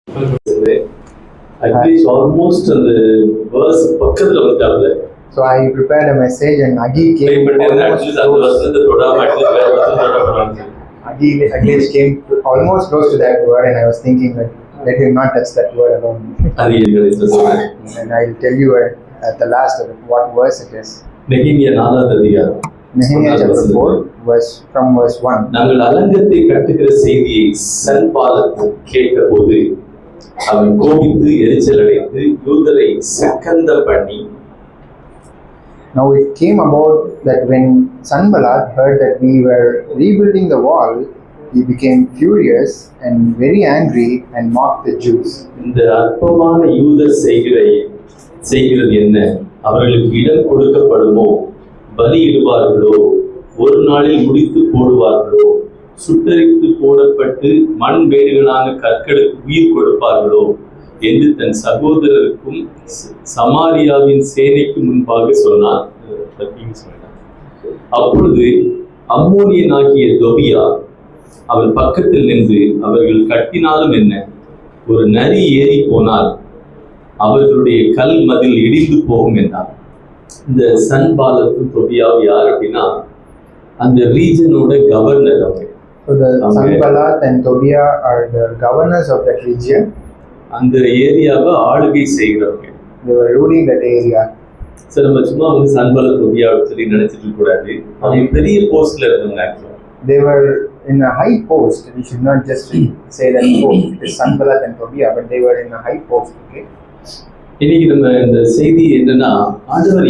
Actually, almost the verse பக்கத்துல வந்துட்டாங்க. So I prepared a message and Agi came Agi came almost close to that word, and I was thinking that let him not touch that word alone. And I'll tell you at the last of it what verse it is. Nehemiah chapter 4 from verse 1. நாங்கள் அலங்கத்தை கட்டுகிற செய்தியை சன்பாலத் கேட்டபோது அவன் கோபித்து எரிச்சல் அடைந்து யூதரை சக்கந்த பண்ணி. Now it came about that when Sanballat heard that we were rebuilding the wall, he became furious and very angry and mocked the Jews. இந்த அற்பமான யூதர் செய்கிறது என்ன? அவர்களுக்கு இடம் கொடுக்கப்படுமோ? பலியிடுவார்களோ? ஒரு நாளில் முடித்து போடுவார்களோ? சுட்டரித்து போடப்பட்டு மண் வேடுகளான கற்களுக்கு உயிர் கொடுப்பார்களோ என்று தன் சகோதரருக்கும் சமாரியாவின் சேனைக்கு முன்பாக சொன்னார். அப்பொழுது அம்மோனியனாகிய தொபியா அவன் பக்கத்தில் நின்று, அவர்கள் கட்டினாலும் என்ன, ஒரு நரி ஏறி போனால் அவர்களுடைய கல் மதில் இடிந்து போகும் என்றார். இந்த சன்பாலத்தும் தொபியாவும் யார் அப்படின்னா அந்த ரீஜனோட கவர்னர். அவங்க So the Sanballat and Tobiah are the governors of that region. அந்த ஏரியாவை ஆளுகை செய்கிறவங்க. They were ruling that area. சரி, நம்ம சும்மா வந்து சன்பாலத் தொபியா சொல்லி நினைச்சிட்டு கூடாது. அவங்க பெரிய போஸ்ட்ல இருந்தவங்க. They were in a high post. We should not just say that it is Sanballat and Tobiah, but they were in a high post. Okay. இன்னைக்கு நம்ம இந்த செய்தி என்னன்னா, ஆண்டவரை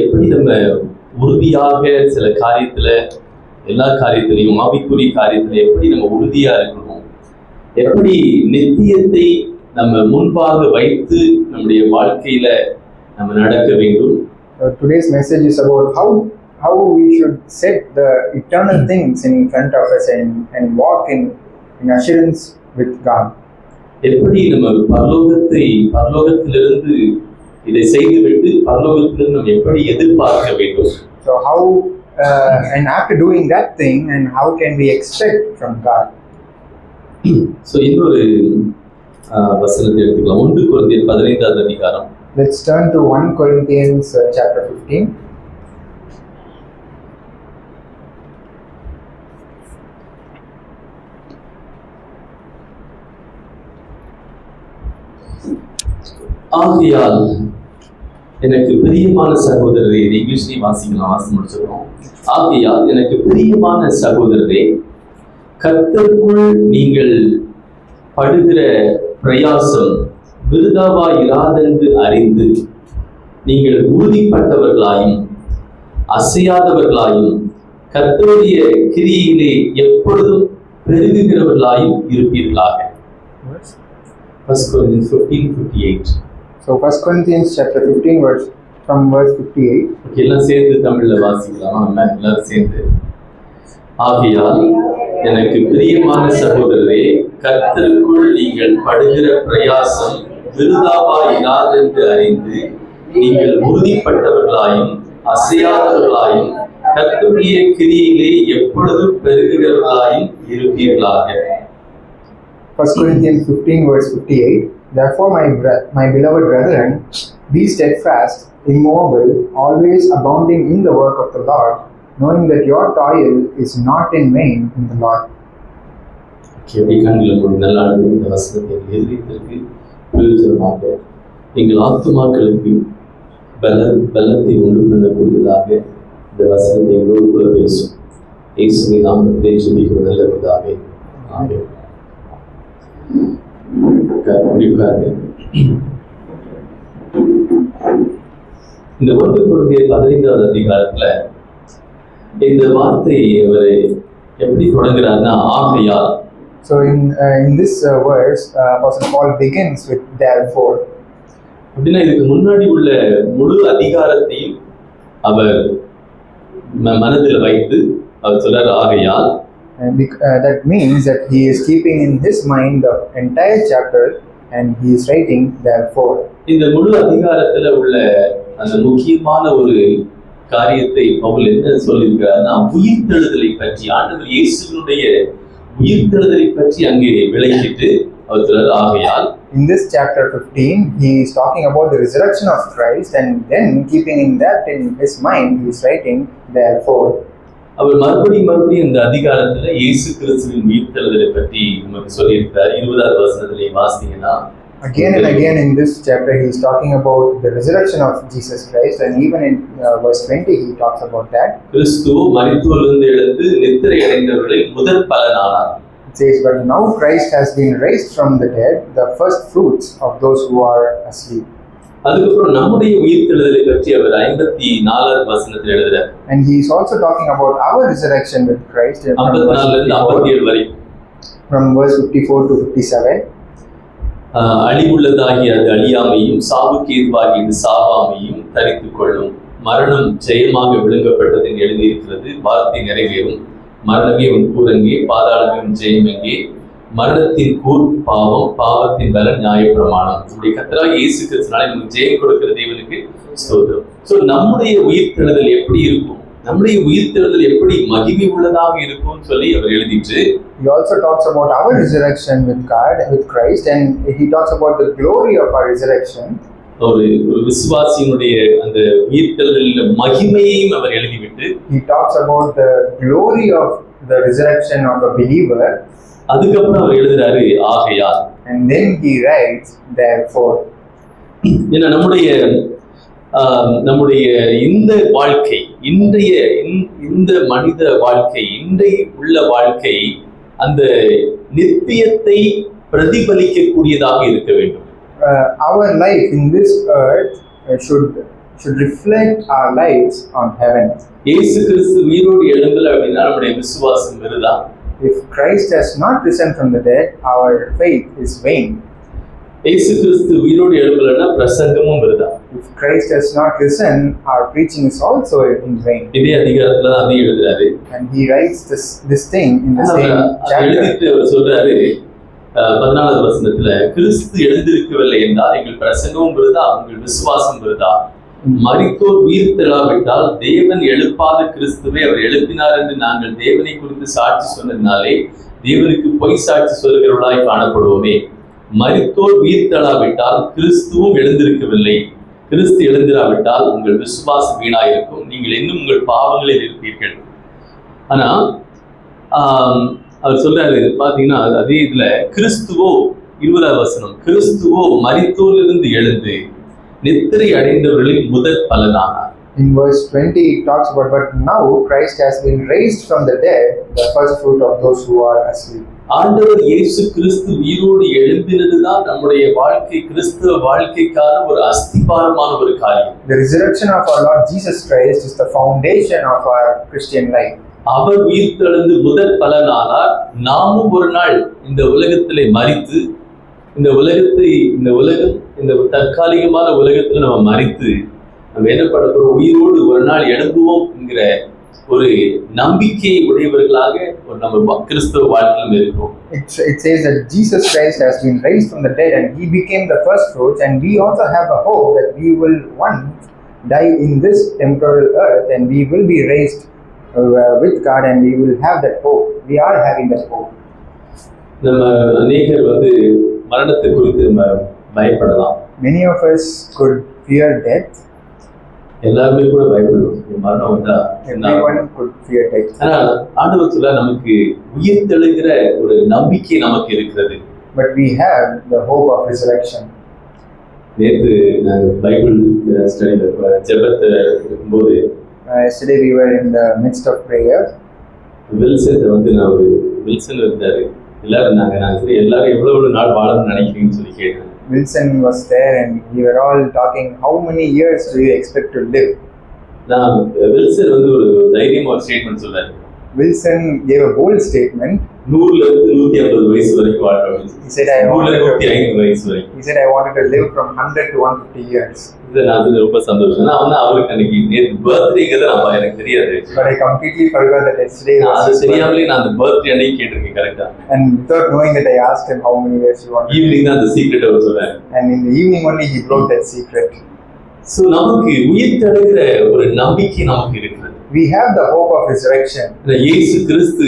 எப்படி நம்ம உறுதியாக சில காரியத்துல, எல்லா காரியத்திலையும் ஆவிக்குரிய காரியத்துல எப்படி நம்ம உறுதியா இருக்கணும், எப்படி நித்தியத்தை நம்ம முன்பாக வைத்து நம்முடைய வாழ்க்கையில நம்ம நடக்க வேண்டும். Today's message is about how we should set the eternal things in front of us and walk in assurance with God. எப்படி நம்ம பரலோகத்திலிருந்து இதை செய்துவிட்டு பரலோகத்திலிருந்து நம்ம எப்படி எதிர்பார்க்க வேண்டும். So how and after doing that thing, and how can we expect from God? So இன்னொரு வசனத்தை எடுத்துக்கலாம். 1 கொரிந்தியர் 15வது அதிகாரம். Let's turn to 1 Corinthians chapter 15. ஆகையால் எனக்கு பிரியமான சகோதரரே, இங்கிலீஷ்லயே வாசிக்கலாம், வாசி முடிச்சிருக்கோம். ஆகையால் எனக்கு பிரியமான சகோதரரே, கர்த்தருக்குள் நீங்கள் படுகிற பிரயாசம் விருதாவாயிராதென்று அறிந்து நீங்கள் உறுதிப்பட்டவர்களாயும் அசையாதவர்களாயும் கர்த்தருடைய கிரியிலே எப்பொழுதும் பெருகுகிறவர்களாயும் இருப்பீர்களாக. 1 Corinthians 15:58. So 1 Corinthians chapter 15 from verse 58. எல்லாம் சேர்ந்து தமிழ்ல வாசிக்கலாம். நம்ம எல்லாரும் சேர்ந்து. ஆகையால் எனக்கு பிரியமான சகோதரரே, கர்த்தருக்குள் நீங்கள் படுகிற பிரயாசம் விருதாவாயிராதென்று அறிந்து நீங்கள் உறுதிப்பட்டவர்களாயும் அசையாதவர்களாயும் கர்த்தருடைய கிரியிலே எப்பொழுதும் பெருகுகிறவர்களாயும் இருப்பீர்களாக. 1 Corinthians 15 verse 58. Therefore, my beloved brethren, be steadfast, immovable, always abounding in the work of the Lord, knowing that your toil is not in vain in the Lord. இந்த வசனத்தை எழுதியதற்கு பிரயோஜனமாக எங்கள் ஆத்துமாக்களுக்கு பலத்தை உண்டு பண்ணக்கூடியதாக இந்த வசனத்தை எங்களோடு கூட பேசும். இயேசுவின் நாமத்திலே ஜெபிக்கிறோம் நல்ல பிதாவே. ஆமென். இந்த 1 கொரிந்தியர் 15வது அதிகாரத்துல இந்த வார்த்தை அவர் எப்படி தொடங்குறாருன்னா ஆகையால். So in this verse, Apostle Paul begins with therefore. அப்படின்னா இதுக்கு முன்னாடி உள்ள முழு அதிகாரத்தையும் அவர் மனதில் வைத்து அவர் சொல்றார் ஆகையால். That means that he is keeping in his mind the entire chapter and he is writing therefore. இந்த முழு அதிகாரத்துல உள்ள அந்த முக்கியமான ஒரு காரியத்தை பவுல் என்ன சொல்லியிருக்கிறார்னா, உயிர்த்தெழுதலை பற்றி, ஆண்டவர் இயேசுவினுடைய உயிர்த்தெழுதலை பற்றி அங்கே விளக்கிட்டு அவர் சொல்றார், ஆகையால் in this chapter 15 he is talking about the resurrection of Christ, and then keeping in that in his mind he is writing, therefore. அவர் மறுபடியும் இந்த அதிகாரத்துல இயேசு கிறிஸ்துவின் உயிர்த்தெழுதலை பற்றி நமக்கு சொல்லியிருக்கிறார். 20வது வசனத்திலே வாசித்தீங்கன்னா, again and again in this chapter he is talking about the resurrection of Jesus Christ, and even in verse 20 he talks about that. கிறிஸ்து மரித்தோரிலிருந்து எழுந்து நித்திரை அடைந்தவர்களில் முதற் பலனானார். It says, but now Christ has been raised from the dead, the first fruits of those who are asleep. அதுக்கப்புறம் நம்முடைய உயிர்த்தெழுதலை பற்றி அவர் 54வது வசனத்தில் எழுதுறார். And he is also talking about our resurrection with Christ from 54 இருந்து 57 வரைக்கும். From verse 54 to 57. அழிவுள்ளதாகிய அது அழியாமையும் சாவுக்கு ஏதுவாகியது சாவாமையும் தரித்துக் கொள்ளும். மரணம் ஜெயமாக விழுங்கப்பட்டது என்று எழுதியிருக்கிறது. வார்த்தை நிறைவேறும். மரணமே உன் கூரங்கே, பாதாளமே உன் ஜெயம் எங்கே? மரணத்தின் கூர் பாவம், பாவத்தின் பலன் நியாயப்பிரமாணம். நம்முடைய கர்த்தராகிய இயேசு கிறிஸ்துவினாலே நமக்கு ஜெயம் கொடுக்கிற தேவனுக்கு ஸ்தோத்திரம். சோ நம்முடைய உயிர்த்தெழுதல் எப்படி இருக்கும், நம்முடைய உயிர்த்தெழுதல் எப்படி மகிமை உள்ளதாக இருக்கும்னு சொல்லி அவர் எழுதிட்டு, he also talks about our resurrection with God, with Christ, and he talks about the glory of our resurrection. ஒரு விசுவாசியினுடைய அந்த உயிர்த்தெழுதலின் மகிமையையும் அவர் எழுதிவிட்டு, he talks about the glory of the resurrection of a believer. அதுக்கப்புறம் அவர் எழுதுறாரு, ஆகையால். And then he writes, therefore. ஏன்னா நம்முடைய இந்த வாழ்க்கை, இந்த மனித வாழ்க்கை, இன்றைய உள்ள வாழ்க்கை அந்த நித்தியத்தை பிரதிபலிக்கக்கூடியதாக இருக்க வேண்டும். Our life in this earth should reflect our lives on heaven. இயேசு கிறிஸ்து உயிரோடு எழுந்தல அப்படின்னா நம்முடைய விசுவாசம் வெறுதா. If Christ has not risen from the dead, our faith is vain. இயேசு கிறிஸ்து உயிரோடு எழுந்தலன்னா பிரசங்கமும் வெறுதா. If Christ has not risen, our preaching is also in vain. இதே அதிகாரத்துல தான் அதையும் எழுதுறாரு. And he writes this thing in the same chapter. எழுதிட்டு அவர் சொல்றாரு 14வது வசனத்துல, கிறிஸ்து எழுந்திருக்கவில்லை என்றால் எங்கள் பிரசங்கமும் விருதா, உங்கள் விசுவாசம் விருதா. மரித்தோர் உயிர் தெழாவிட்டால் தேவன் எழுப்பாத கிறிஸ்துவை அவர் எழுப்பினார் என்று நாங்கள் தேவனை குறித்து சாட்சி சொன்னதினாலே தேவனுக்கு பொய் சாட்சி சொல்லுகிறவர்களாய் காணப்படுவோமே. மரித்தோர் உயிர் தெழாவிட்டால் கிறிஸ்துவும் எழுந்திருக்கவில்லை. கிறிஸ்து எழுந்திராவிட்டால் உங்கள் விசுவாசம் வீணாயிருக்கும், நீங்கள் இன்னும் உங்கள் பாவங்களில் இருப்பீர்கள். ஆனா அவர் சொல்றாரு பாத்தீங்கன்னா, அதே இதுல கிறிஸ்துவோ 20வது வசனம், கிறிஸ்துவோ மரித்தோரிலிருந்து எழுந்து நித்திரை அடைந்தவர்களில் முதற் பலனானார். In verse 20 it talks about, but now Christ has been raised from the dead, the first fruit of those who are asleep. ஆண்டவர் இயேசு கிறிஸ்து உயிரோடு எழும்பினதுதான் நம்முடைய வாழ்க்கை, கிறிஸ்துவ வாழ்க்கைக்கான ஒரு அஸ்திபாரமான ஒரு காரியம். The resurrection of our Lord Jesus Christ is the foundation of our Christian life. அவர் உயிர்த்தெழுந்து முதற் பலனானார். நாமும் ஒரு நாள் இந்த உலகத்திலே மரித்து, இந்த உலகம் இந்த தற்காலிகமான உலகத்துல நம்ம மரித்து நம்ம என்ன பண்ண போறோம், உயிரோடு ஒரு நாள் எழும்புவோம் என்கிற ஒரு நம்பிக்கை உடையவர்களாக ஒரு நம்ம கிறிஸ்தவ வாழ்க்கையில இருக்கிறோம். It says that Jesus Christ has been raised from the dead and he became the first fruits, and we also have a hope that we will once die in this temporal earth and we will be raised with God, and we will have that hope. We are having that hope. நம்ம அநேகர் மரணத்தை குறித்து நம்ம பயப்படலாம். Many of us could fear death. எல்லாருமே கூட பயப்படுவோம், மரணம் வந்தா. Everyone could fear death. ஆனா ஆண்டவர் சொல்ல நமக்கு உயிர்த்தெழுகிற ஒரு நம்பிக்கை நமக்கு இருக்கிறது. But we have the hope of resurrection. நேற்று நாங்கள் பைபிள் ஸ்டடியில ஜெபத்துல இருக்கும்போது, yesterday we were in the midst of prayer. Wilson இருந்தாரு. எல்லாரும் எல்லாரும் எவ்வளவு நாள் வாழணும்னு நினைக்கிறீங்கன்னு சொல்லி கேட்டேன். Wilson was there and we were all talking, how many years do you expect to live? நான் வில்சன் ஒரு தைரியமா ஒரு ஸ்டேட்மெண்ட் சொல்றாரு. Wilson gave a bold statement. 100 இருந்து 150 வயசு வரைக்கும் வாழணும். He said I wanted to live from 100 to 150 years. இது நான் ரொம்ப சந்தோஷம். நான் அவருக்கு அன்னைக்கு நேத்து பர்த்டேங்கிறது எனக்கு தெரியாது. But I completely forgot that yesterday was அது தெரியாமலே நான் அந்த பர்த்டே அன்னைக்கு கேட்டிருக்கேன் கரெக்ட்டா. And without knowing that I asked him how many years you want. Evening தான் அந்த சீக்ரெட் அவர் சொன்னார். And in the evening only he broke that secret. So நமக்கு உயிர்த்தெழுகிற ஒரு நம்பிக்கை நமக்கு இருக்கிறது. We have the hope of resurrection. இயேசு கிறிஸ்து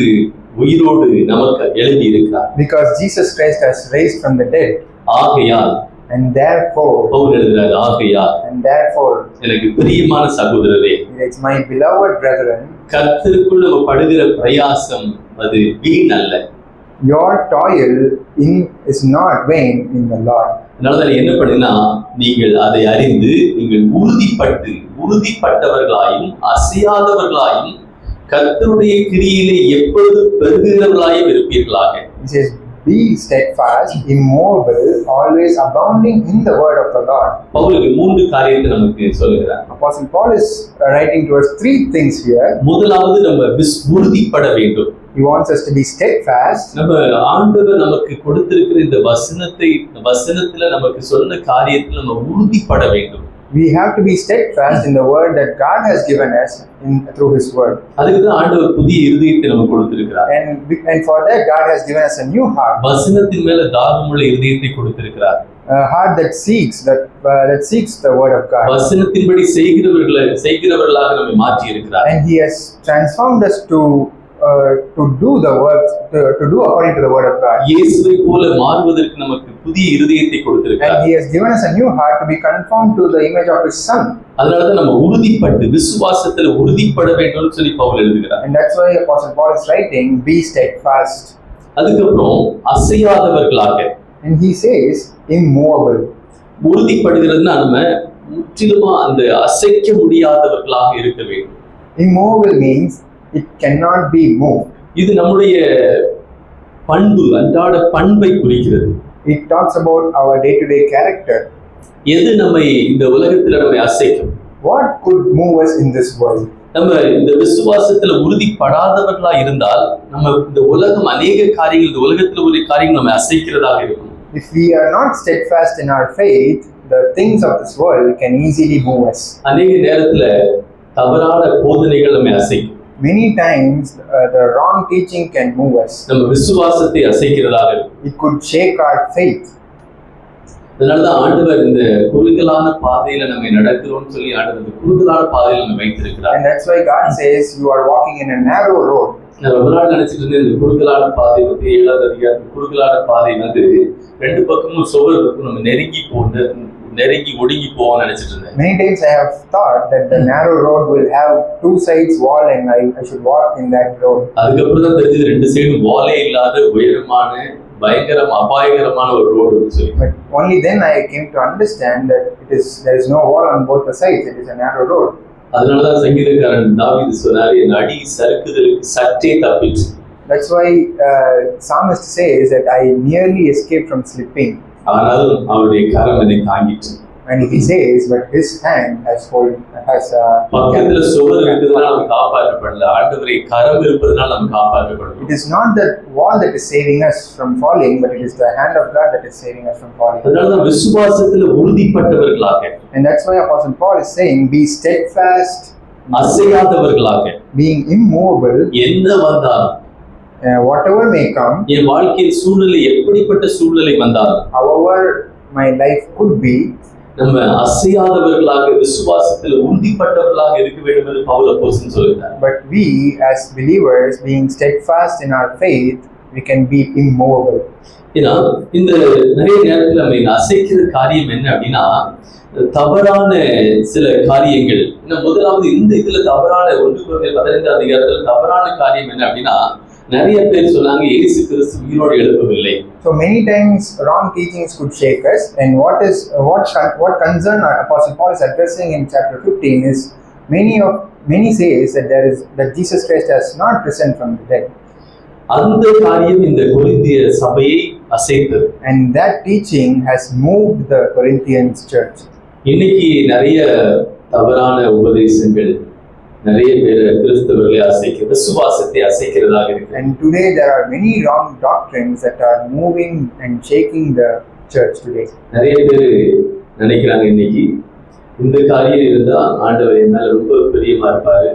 உயிரோடு நமக்கு எழுதி இருக்கிறார். Because Jesus Christ has raised from the dead. ஆகையால் And therefore, பவுல் எழுதுகிறார், ஆகையால் and therefore, எனக்கு பிரியமான சகோதரரே, it's my beloved brethren, கர்த்தருக்குள் நம்ம படுகிற பிரயாசம் அது வீண் அல்ல. your toil is not vain in the Lord. அதனாலதான் என்ன பண்ணினா, நீங்கள் அதை அறிந்து நீங்கள் உறுதிப்பட்டவர்களாயும் அசையாதவர்களாயும் கர்த்தருடைய கிரியிலே எப்பொழுது பெருகுகிறவர்களாயும் இருப்பீர்களாக. It says, be steadfast, immovable, always abounding in the word of the Lord. Pavul மூன்று காரியத்தை நமக்கு சொல்லுகிறார். Apostle Paul is writing to us three things here. முதலாவது நம்ம உறுதிப்பட வேண்டும். He wants us to be steadfast. நம்ம ஆண்டவர் நமக்கு கொடுத்திருக்கிற இந்த வசனத்துல நமக்கு சொன்ன காரியத்துல நம்ம உறுதிப்பட வேண்டும். We have to be steadfast in the word that God has given us through His word. அதுக்கு தான் ஆண்டவர் புதிய இருதயத்தை நமக்கு கொடுத்திருக்கிறார். And for that God has given us a new heart. வசனத்தின் மேல தாகமுள்ள இருதயத்தை கொடுத்திருக்கிறார். A heart that seeks the word of God. வசனத்தின்படி செய்கிறவர்களாக நம்மை மாற்றி இருக்கிறார். And He has transformed us to do the work, to do according to the word of God. இயேசுவை போல மாறுவதற்கு நமக்கு புதிய இருதயத்தை கொடுத்திருக்கிறார். And He has given us a new heart to be conformed to the image of His Son. அதனாலதான் நம்ம உறுதிப்பட்டு விசுவாசத்துல உறுதிப்பட வேண்டும்னு சொல்லி பவுல் எழுதுகிறார். And that's why Apostle Paul is writing, be steadfast. அதுக்கப்புறம் அசையாதவர்களாக. And he says, immovable. உறுதிப்படுகிறதுனா நம்ம முற்றிலுமா அந்த அசைக்க முடியாதவர்களாக இருக்க வேண்டும். Immovable means it cannot be moved. இது நம்முடைய பண்பு, அன்றாட பண்பை குறிக்கிறது. It talks about our day-to-day character. எது நம்மை இந்த உலகத்துல நம்மை அசைக்கும்? What could move us in this world? நம்ம இந்த விசுவாசத்துல உறுதிப்படாதவர்களா இருந்தால் நம்ம இந்த உலகம் அநேக காரியங்கள், இந்த உலகத்துல ஒரு காரியங்கள் நம்ம அசைக்கிறதாக இருக்கும். If we are not steadfast in our faith, the things of this world can easily move us. அநேக நேரத்துல தவறான போதனைகள் நம்மை அசைக்கும். Many times the wrong teaching can move us. நம்ம விசுவாசத்தை அசைக்கிறதாக இருக்கும். It could shake our faith. அதனாலதான் ஆண்டவர் இந்த குறுகலான பாதையில நம்ம நடக்கிறோம்னு சொல்லி ஆண்டவர் இந்த குறுகலான பாதையில நம்ம வைத்திருக்கிறார். And that's why God says you are walking in a narrow road. நான் ரொம்ப நாள் நினைச்சிட்டு இருந்தேன், இந்த குறுகலான பாதை வந்து 7வது அதிகாரம் குறுகலான பாதை வந்து ரெண்டு பக்கமும் சுவர் இருக்கும், நம்ம நெருங்கி ஒடுங்கி போவோம் நினைச்சிட்டு இருந்தேன். Many times I have thought that the narrow road will have two sides wall and I should walk in that road. அதுக்கப்புறம் தான் தெரிஞ்சது ரெண்டு சைடும் வாலே இல்லாத உயரமான அபாயகரமான ஒரு ரோடு சொல்லி. But only then I came to understand that there is no wall on both the sides. It is a narrow road. அதனாலதான் சங்கீதக்காரன் தாவீது சொன்னார், என் அடி சறுக்குதலுக்கு சற்றே தப்பிச்சு. That's why psalmist says that I nearly escaped from slipping. ஆனாலும் அவருடைய கரம் என்னை தாங்கிச்சு. And he says, but his hand has பக்கத்துல சுவர் இருக்கிறதுனால நம்ம காப்பாற்றப்படல, ஆண்டவரை கரம் இருப்பதனால நம்ம காப்பாற்றப்படணும். It is not the wall that is saving us from falling, but it is the hand of God that is saving us from falling. அதனாலதான் விசுவாசத்துல உறுதிப்பட்டவர்களாக. And that's why Apostle Paul is saying, be steadfast, அசையாதவர்களாக, being immovable, என்ன வந்தாலும் whatever may come, என் வாழ்க்கையில் சூழ்நிலை எப்படிப்பட்ட சூழ்நிலை வந்தாலும், however my life could be, நம்ம அசையாதவர்களாக விசுவாசத்தில் உறுதிப்பட்டவர்களாக இருக்க வேண்டும் என்று பவுல் அப்போஸ்தலன் சொல்கிறார். But we as believers, being steadfast in our faith, we can be immovable. ஏன்னா இந்த நிறைய நேரத்தில் நம்ம இந்த அசைக்கிற காரியம் என்ன அப்படின்னா, தவறான சில காரியங்கள். முதலாவது இந்த இதுல தவறான 1 கொரிந்தியர் 15 அதிகாரத்தில் தவறான காரியம் என்ன அப்படின்னா, நிறைய பேர் சொன்னாங்க இயேசு கிறிஸ்து உயிரோடு எழுப்பவில்லை. So many times wrong teachings could shake us, and what concern our Apostle Paul is addressing in chapter 15 is many says that Jesus Christ has not risen from the dead. அந்த காரியம் இந்த கொரிந்திய சபையை அசைத்தது. And that teaching has moved the Corinthians church. இன்னைக்கு நிறைய தவறான உபதேசங்கள் நிறைய பேர் கிறிஸ்தவர்களை விசுவாசத்தை அசைக்கிறதாக இருக்கு. And today there are many wrong doctrines that are moving and shaking the church today. நிறைய பேர் நினைக்கிறாங்க இன்னைக்கு இந்த காரியம் இருந்தா ஆண்டவர் என் மேல ரொம்ப பிரியமா இருப்பாரு,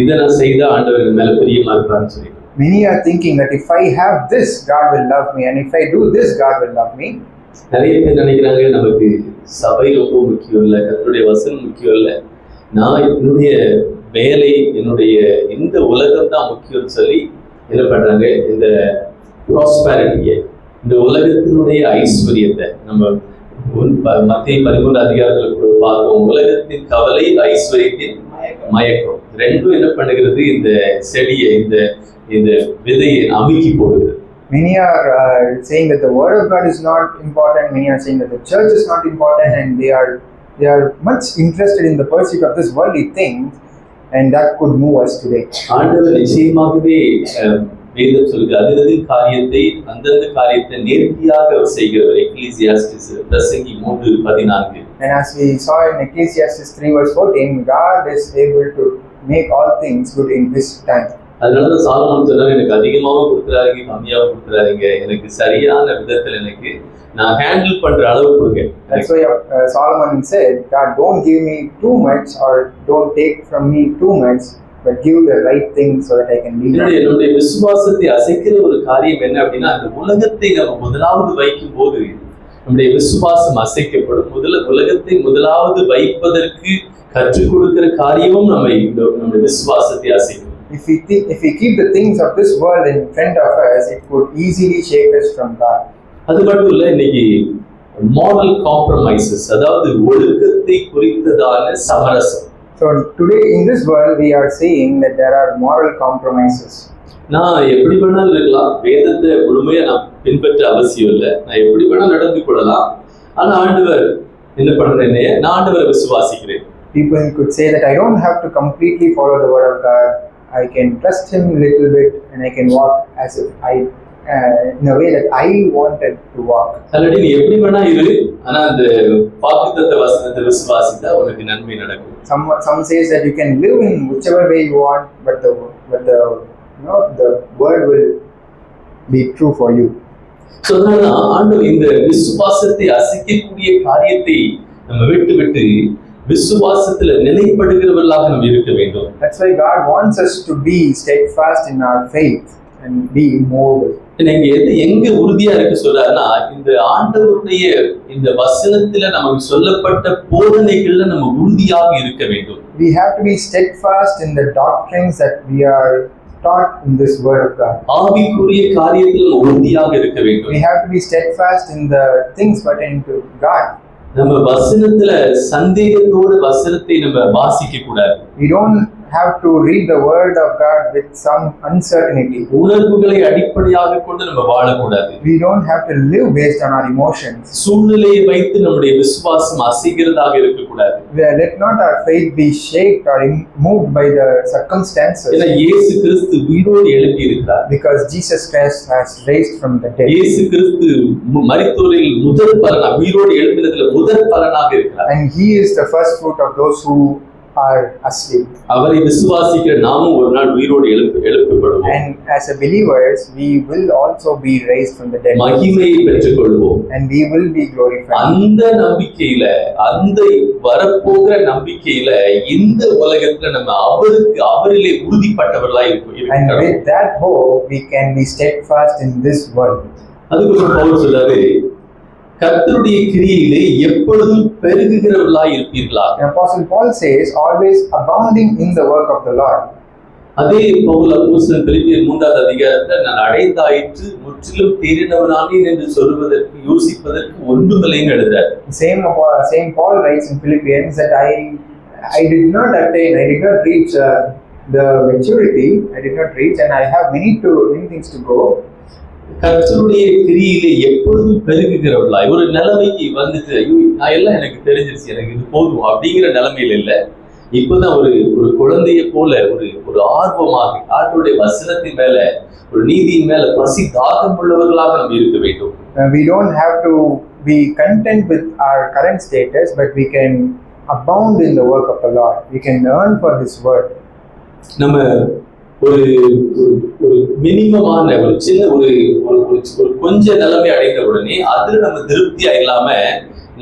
இதை நான் செய்தா ஆண்டவர் என் மேல பிரியமா இருப்பாருன்னு சொல்லி. Many are thinking that if I have this, God will love me, and if I do this, God will love me. நிறைய பேர் நினைக்கிறாங்க நமக்கு சபை ரொம்ப முக்கியம் இல்லை, கர்த்தருடைய வசனம் முக்கியம் இல்லை, நான் என்னுடைய வேலை, என்னுடைய இந்த உலகம் தான் முக்கியம்னு சொல்லி என்ன பண்றாங்க, இந்த ப்ராஸ்பரிட்டியை, இந்த உலகத்தினுடைய ஐஸ்வர்யத்தை நம்ம மத்திய 13 அதிகாரத்தில் பார்ப்போம். உலகத்தின் கவலை, ஐஸ்வர்யத்தின் மயக்கம், ரெண்டும் என்ன பண்ணுகிறது, இந்த செடியை, இந்த விதையை அமுக்கி போடுகிறது. Many are saying that the word of God is not important. Many are saying that the church is not important, and they are much interested in the pursuit of this worldly things, and that could move us today. ஆண்டவர் நிச்சயமாகவே வேதம் சொல்லுது, அந்தந்த காரியத்தை நேர்த்தியாக செய்கிறவர். Ecclesiastes பிரசங்கி 3:14. And as we saw in Ecclesiastes 3:14, God is able to make all things good in this time. அதனாலதான் சாலமோன் சொன்னார், எனக்கு அதிகமாகவும் கொடுக்குறாருங்க, கம்மியாகவும் கொடுக்குறாருங்க, எனக்கு சரியான விதத்துல எனக்கு நான் ஹேண்டில் பண்ற அளவு கொடுங்க. That's why Solomon said, God, don't give me too much or don't take from me too much, but give the right thing so that I can lead. என்னுடைய விசுவாசத்தை அசைக்கிற ஒரு காரியம் என்ன அப்படின்னா, அந்த உலகத்தை நம்ம முதலாவது வைக்கும் போது நம்முடைய விசுவாசம் அசைக்கப்படும். உலகத்தை முதலாவது வைப்பதற்கு கற்றுக் கொடுக்கிற காரியமும் நம்முடைய விசுவாசத்தை அசைக்கும். If we keep the things of this world in front of us, it could easily shake us from God. அது மட்டும் இல்ல, இன்னைக்கு moral compromises, அதாவது ஒழுக்கத்தை குறித்ததான சமரசம். So today in this world we are seeing that there are moral compromises. நான் எப்படி வேணாலும் இருக்கலாம், வேதத்தை முழுமையா நான் பின்பற்ற அவசியம் இல்லை, நான் எப்படி வேணாலும் நடந்து கொள்ளலாம், ஆனா ஆண்டவர் என்ன பண்றேன்னு, நான் ஆண்டவரை விசுவாசிக்கிறேன். People could say that I don't have to completely follow the word of God. I can trust him a little bit and I can walk as if in a way that I wanted to walk. அல்லது நீ எப்படி வேணா இரு, ஆனா அந்த வாக்குத்தத்த வசனத்தை விசுவாசித்தா உனக்கு நன்மை நடக்கும். Some says that you can live in whichever way you want, but the word will be true for you. So அதனால ஆண்டவர் இந்த விசுவாசத்தை அசைக்கக்கூடிய காரியத்தை நம்ம விட்டு விசுவாசத்துல நிலைப்படுகிறவர்களாக நம்ம இருக்க வேண்டும். That's why God wants us to be steadfast in our faith and be immovable. நீங்க எங்க உறுதியா இருக்க சொல்றாருன்னா, இந்த ஆண்டவருடைய இந்த வசனத்துல நமக்கு சொல்லப்பட்ட போதனைகள்ல நம்ம உறுதியாக இருக்க வேண்டும். We have to be steadfast in the doctrines that we are taught in this word of God. ஆவிக்குரிய காரியத்தில் உறுதியாக இருக்க வேண்டும். We have to be steadfast in the things pertaining to God. நம்ம வசனத்துல சந்தேகத்தோட வசனத்தை நம்ம வாசிக்க கூடாது. We don't have to read the word of God with some uncertainty. உணர்வுகளை அடிப்படையாக கொண்டு நம்ம வாழக்கூடாது. We don't have to live based on our emotions. சூழ்நிலையை வைத்து நம்முடைய விசுவாசம் அசைகிறதாக இருக்கக்கூடாது. Let not our faith be shaped or moved by the circumstances. ஏன்னா இயேசு கிறிஸ்து உயிரோடு எழுப்பி இருக்கிறார். Because Jesus Christ has raised from the dead. இயேசு கிறிஸ்து மரித்தோரில் முதல் பலனாக, உயிரோடு எழுப்பினதுல முதல் பலனாக இருக்கிறார். And he is the first fruit of those who are asleep. அவரை விசுவாசிக்கிற நாமும் ஒரு நாள் உயிரோடு எழுப்பப்படுவோம். And as a believers we will also be raised from the dead. மகிமையை பெற்றுக்கொள்வோம். And we will be glorified. அந்த நம்பிக்கையில, அந்த வரப்போகிற நம்பிக்கையில இந்த உலகத்துல நம்ம அவரிலே உறுதிப்பட்டவர்களாய் இருப்போம். And with that hope we can be steadfast in this world. அதுக்கு பவுல் சொல்றாரு, கர்த்தருடைய கிரியையிலே எப்பொழுதும் பெருகுகிறவர்களாய் இருப்பீர்களா. Apostle Paul says, always abounding in the work of the Lord. அதே பவுல் அப்போஸ்தலன் பிலிப்பியர் 3வது அதிகாரத்துல, நான் அடைந்தாயிற்று முற்றிலும் தேறினவனானேன் என்று சொல்வதற்கு யோசிப்பதற்கு ஒன்றுமில்லைன்னு எழுதுறார். Same Paul writes in Philippians that I did not attain, I did not reach the maturity, I did not reach, and I have many things to go. கர்த்தருடைய கிரியிலே எப்பொழுதும் பெருகுகிறவர்களாய் ஒரு நிலைமைக்கு வந்துட்டு, நான் எல்லாம் எனக்கு தெரிஞ்சிருச்சு, எனக்கு இது போதும் அப்படிங்கிற நிலைமையில இல்லை. இப்பதான் ஒரு குழந்தைய போல ஒரு ஆர்வமாக ஆண்டவருடைய வசனத்தின் மேல, ஒரு நீதியின் மேல பசி தாகம் உள்ளவர்களாக நம்ம இருக்க வேண்டும். We don't have to be content with our current status, but we can abound in the work of the Lord. We can earn for His word. நம்ம ஒரு மினிமமான ஒரு சின்ன ஒரு கொஞ்ச நிலைமை அடைந்த உடனே அதுல நம்ம திருப்தியா இல்லாம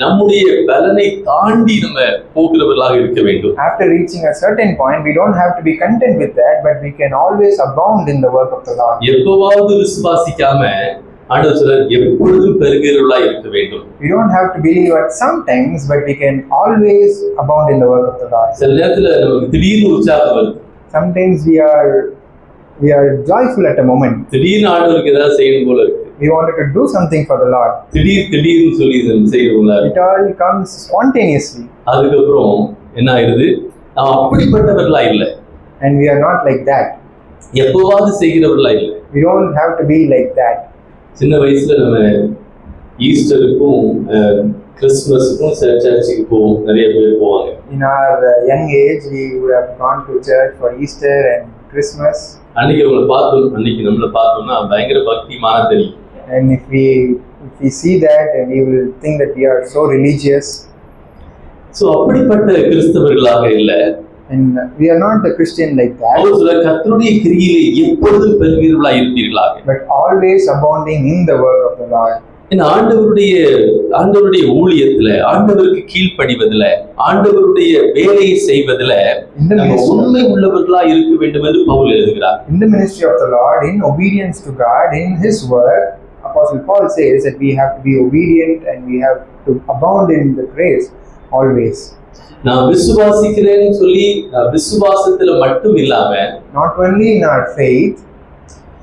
நம்முடைய பலனை தாண்டி நம்ம போகிறவர்களாக இருக்க வேண்டும். After reaching a certain point, we don't have to be content with that, but we can always abound in the work of the Lord. எப்பவாவது விசுவாசிக்காம ஆண்டவர் சொல்றார், எப்பொழுதும் பெருகிறவர்களாக இருக்க வேண்டும். We don't have to believe at sometimes, but we can always abound in the work of the Lord. சில நேரத்துல நமக்கு திடீர்னு உற்சாகம் வருது. Sometimes We are joyful at a moment. திடீர்னு ஆண்டவருக்கு ஏதாவது செய்யணும் போல இருக்கு. We wanted to do something for the Lord. திடீர்னு சொல்லி செய்யறவங்களா. It all comes spontaneously. அதுக்கப்புறம் என்ன ஆயிருது? நாம் அப்படிப்பட்டவர்களா இல்லை. And we are not like that. எப்பவாவது செய்கிறவர்களா இல்லை. We don't have to be like that. சின்ன வயசுல நம்ம ஈஸ்டருக்கும் கிறிஸ்துமஸுக்கும் சர்ச்சுக்கு போவோம், நிறைய பேர் போவாங்க. In our young age, we would have gone to church for Easter and Christmas. அன்னைக்கு நம்மளை பார்த்தோம்னா பயங்கர பக்திமான தெரியும். And if we see that, we will think that we are so religious. So அப்படிப்பட்ட கிறிஸ்தவர்களாக இல்லை. And we are not a Christian like that. கர்த்தருடைய கிரியிலே எப்பொழுதும் பெருகிறவர்களாக இருப்பீர்களாக. But always abounding in the work of the Lord. ஆண்டவருடைய ஊழியத்துல, ஆண்டவருக்கு கீழ்ப்படிவதில், ஆண்டவருடைய வேலையை செய்வதில் உண்மை உள்ளவர்களா இருக்க வேண்டும் என்று பவுல் எழுதுகிறார். In the ministry of the Lord, in obedience to God, in His work, Apostle Paul says that we have to be obedient and we have to abound in the grace always. நான் விசுவாசிக்கிறேன்னு சொல்லி விசுவாசத்துல மட்டும் இல்லாம, not only in our faith,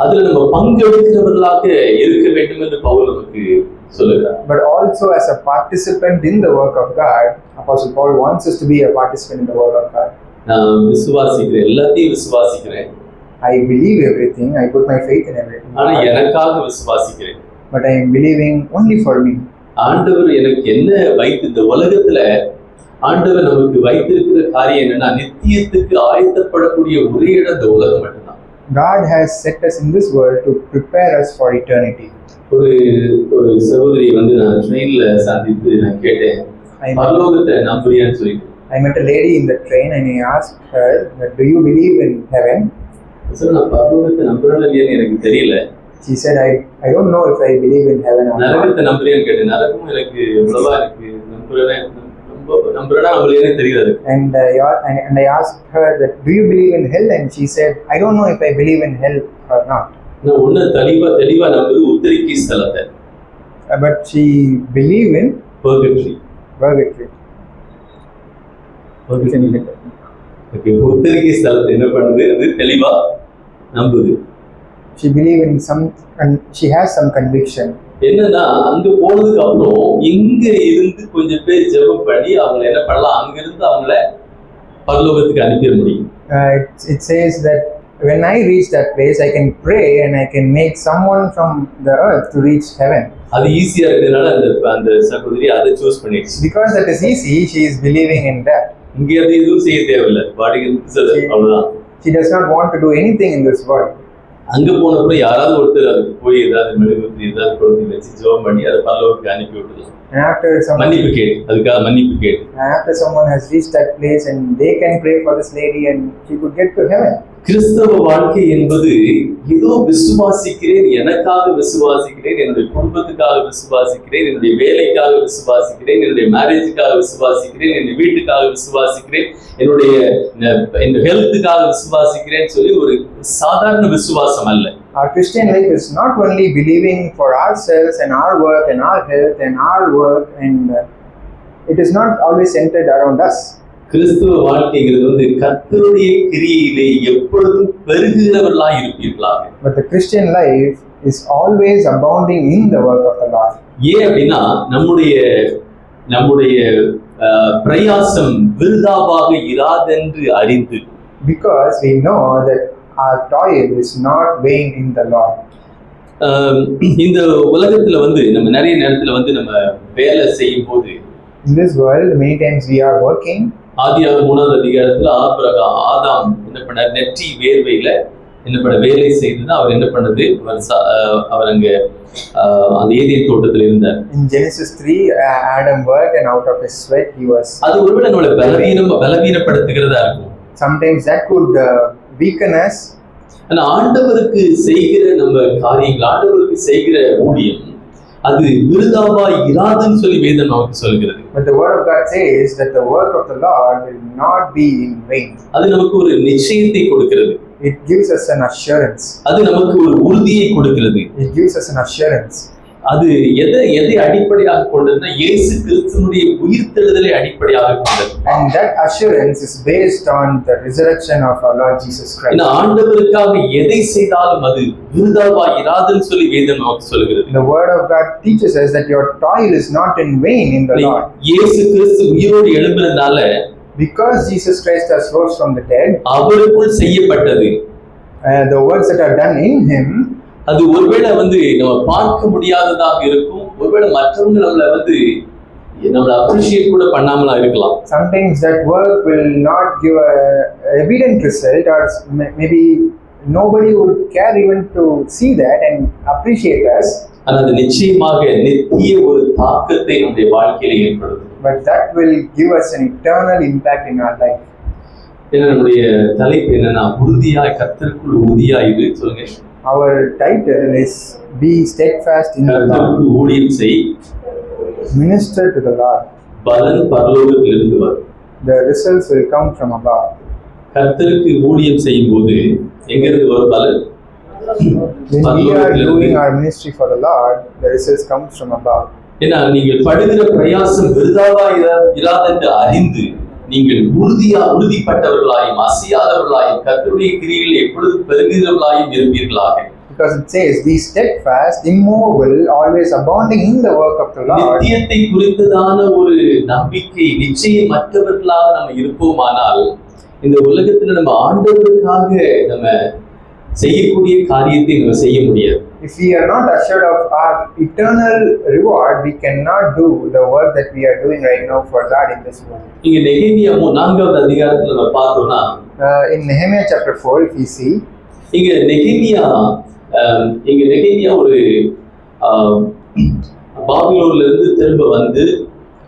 அதுல நம்ம பங்கெடுக்கிறவர்களாக இருக்க வேண்டும் என்று பவுல் நமக்கு சொல்லுகிறார். But also as a participant in the work of God, Apostle Paul wants us to be a participant in the work of God. நான் விசுவாசிக்கிறேன், எல்லாத்தையும் விசுவாசிக்கிறேன். I believe everything, I put my faith in everything. ஆனா எனக்காக விசுவாசிக்கிறேன். But I am believing only for me. ஆண்டவர் எனக்கு என்ன வைத்து இந்த உலகத்துல ஆண்டவர் நமக்கு வைத்திருக்கிற காரியம் என்னன்னா, நித்தியத்துக்கு ஆயத்தப்படக்கூடிய ஒரே இடம் இந்த உலகம் மட்டும்தான். God has set us in this world to prepare us for eternity. ஒரு சகோதரி நான் ட்ரெயின்ல சந்தித்து நான் கேட்டேன், பரலோகத்தை நம்புறியான்னு சொல்லி. I met a lady in the train and I asked her, do you believe in heaven? நான் பரலோகத்தை நம்புறேன்னு எனக்கு தெரியல. She said, I don't know if I believe in heaven or not. நரகத்தை நம்புறியான்னு கேட்டேன். நரகம் எனக்கு எவ்வளவா இருக்கு, நம்புறேன்னா நம்மளே தெரியாது. And I asked her that, do you believe in hell? And she said, I don't know if I believe in hell or not. நான் ஒண்ணு தெளிவா நம்புது உத்தரிக்கை ஸ்தலத்தை. But she believe in purgatory. Okay, உத்தரிக்கை ஸ்தலத்தை என்ன பண்ணுது? அது தெளிவா நம்புது. She believe in some, and she has some conviction. என்னன்னா அங்க போனதுக்கு அப்புறம் இங்க இருந்து கொஞ்சம் பேர் ஜெபம் பண்ணி அவங்க என்ன பண்ணலாம், அங்க இருந்து அவங்கள பரலோகத்துக்கு அனுப்பிட முடியும். It says that when I reach that place, I can pray and I can make someone from the earth to reach heaven. அது ஈஸியா இருக்கிறதுனால அந்த சகோதரி அதை சூஸ் பண்ணிடுச்சு. Because that is easy, she is believing in that. இங்க எதுவும் செய்ய தேவையில்லை, பாடிக்கு அவ்வளவுதான். She does not want to do anything in this world. அங்க போனப்பறம் யாராவது ஒருத்தர் அதுக்கு போய் ஏதாவது மெழுகுவர்த்தி ஏதாவது கொடுத்து வச்சு ஜெபம் பண்ணி அதை பரலோகத்துக்கு அனுப்பி விட்டுலாம். மன்னிப்பு கேட்டு, அதுக்காக மன்னிப்பு கேட்டு. After someone has reached that place and they can pray for this lady and she could get to heaven. கிறிஸ்தவ வாழ்க்கை என்பது ஏதோ விசுவாசிக்கிறேன், எனக்காக விசுவாசிக்கிறேன், என்னுடைய குடும்பத்துக்காக விசுவாசிக்கிறேன், என்னுடைய வேலைக்காக விசுவாசிக்கிறேன், என்னுடைய மேரேஜுக்காக விசுவாசிக்கிறேன், என்னுடைய வீட்டுக்காக விசுவாசிக்கிறேன், என்னுடைய ஹெல்த்துக்காக விசுவாசிக்கிறேன் சொல்லி ஒரு சாதாரண விசுவாசம் அல்ல. Our Christian life is not only believing for ourselves and our work and our health and our work, and it is not always centered around us. கிறிஸ்துவ வாழ்க்கைங்கிறது கர்த்தருடைய கிரியையிலே எப்பொழுதும் பெருகிறவர்களாக இருப்பீர்களாக. But the Christian life is always abounding in the work of the Lord. ஏன் அப்படின்னா நம்முடைய பிரயாசம் விருதாவாக இராதென்று அறிந்து. Because we know that our toil is not vain in the Lord. இந்த உலகத்துல நம்ம நிறைய நேரத்துல நம்ம வேலை செய்யும் போது, in this world many times we are working. ஆதியாகமம் 3ஆம் அதிகாரத்துல ஆதாம் என்ன பண்ணார்? நெற்றி வேர்வையில என்ன பண்ண வேலை செய்தது. அவர் என்ன பண்ணது? அவர் அங்க அந்த ஏதேன் தோட்டத்தில் இருந்தார். In Genesis 3, Adam worked and out of his sweat he was. அது ஒருவேளை நம்மளை பலவீனப்படுத்துகிறதா இருக்கும். Sometimes that could weaken us. ஆனா ஆண்டவருக்கு செய்கிற நம்ம காரியங்கள், ஆண்டவருக்கு செய்கிற ஊழியம் அது விருதாவா இராதுன்னு சொல்லி வேதம் நமக்கு சொல்கிறது. But the word of God says that the work of the Lord will not be in vain. அது நமக்கு ஒரு நிச்சயத்தை கொடுக்கிறது. It gives us an assurance. அது நமக்கு ஒரு உறுதியை கொடுக்கிறது. It gives us an assurance. அது எதை அடிப்படையாக கொண்டதுன்னா இயேசு கிறிஸ்துவினுடைய உயிர்த்தெழுதலை அடிப்படையாக கொண்டது. And that assurance is based on the resurrection of our Lord Jesus Christ. இந்த ஆண்டவருக்காக எதை செய்தாலும் அது விருதாவாய் இராதுன்னு சொல்லி வேதம் நமக்கு சொல்கிறது. The word of God teaches us that your toil is not in vain in the Lord. இயேசு கிறிஸ்து உயிரோடு எழும்பினதால Because Jesus Christ has rose from the dead, அவருக்குள் செய்யப்பட்டது the works that are done in him, அது ஒருவேளை நம்ம பார்க்க முடியாததாக இருக்கும். ஒருவேளை மற்றவங்க நம்மளை அப்ரிஷியேட் கூட பண்ணாமலா இருக்கலாம். Sometimes that work will not give a evident result, or maybe nobody would care even to see that and appreciate us. ஆனால் அது நிச்சயமாக நித்திய ஒரு தாக்கத்தை நம்முடைய வாழ்க்கையில ஏற்படுத்தும். But that will give us an eternal impact in our life. நம்முடைய தலைப்பு என்னன்னா உறுதியாய் கர்த்தருக்குள் உறுதியாயிரு. சொல்லுங்க. Our title is Be Steadfast in the Lord. ஊழியம் செய். Minister to the Lord. பலன் பரலோகத்திலிருந்து வரும். The results will come from above. கர்த்தருக்கு ஊழியம் செய்யும் போது எங்கிருந்து வரும் பலன்? When we are doing our ministry for the Lord, the results comes from above. ஏன்னா நீங்கள் படுகிற பிரயாசம் விருதாவாய் இராதென்று அறிந்து நீங்கள் உறுதிப்பட்டவர்களாயும் அசையாதவர்களாயும் கர்த்தருடைய கிரியைகளில் எப்பொழுது பெருகுகிறவர்களாயும் இருப்பீர்களாக. Because it says, be steadfast, immovable, always abounding in the work of the Lord. நித்தியத்தை குறித்ததான ஒரு நம்பிக்கை நிச்சயமற்றவர்களாக நம்ம இருப்போமானால் இந்த உலகத்துல நம்ம ஆண்டவருக்காக நம்ம செய்யக்கூடிய காரியத்தை நம்ம செய்ய முடியாது. If we are not assured of our eternal reward, we cannot do the work that we are doing right now for God in this world. இங்க நெகேமியா 4வது அதிகாரத்துல நம்ம பார்த்தோம்னா in Nehemiah chapter 4, if we see, இங்க நெகேமியா ஒரு பாபிலோன்ல இருந்து திரும்ப வந்து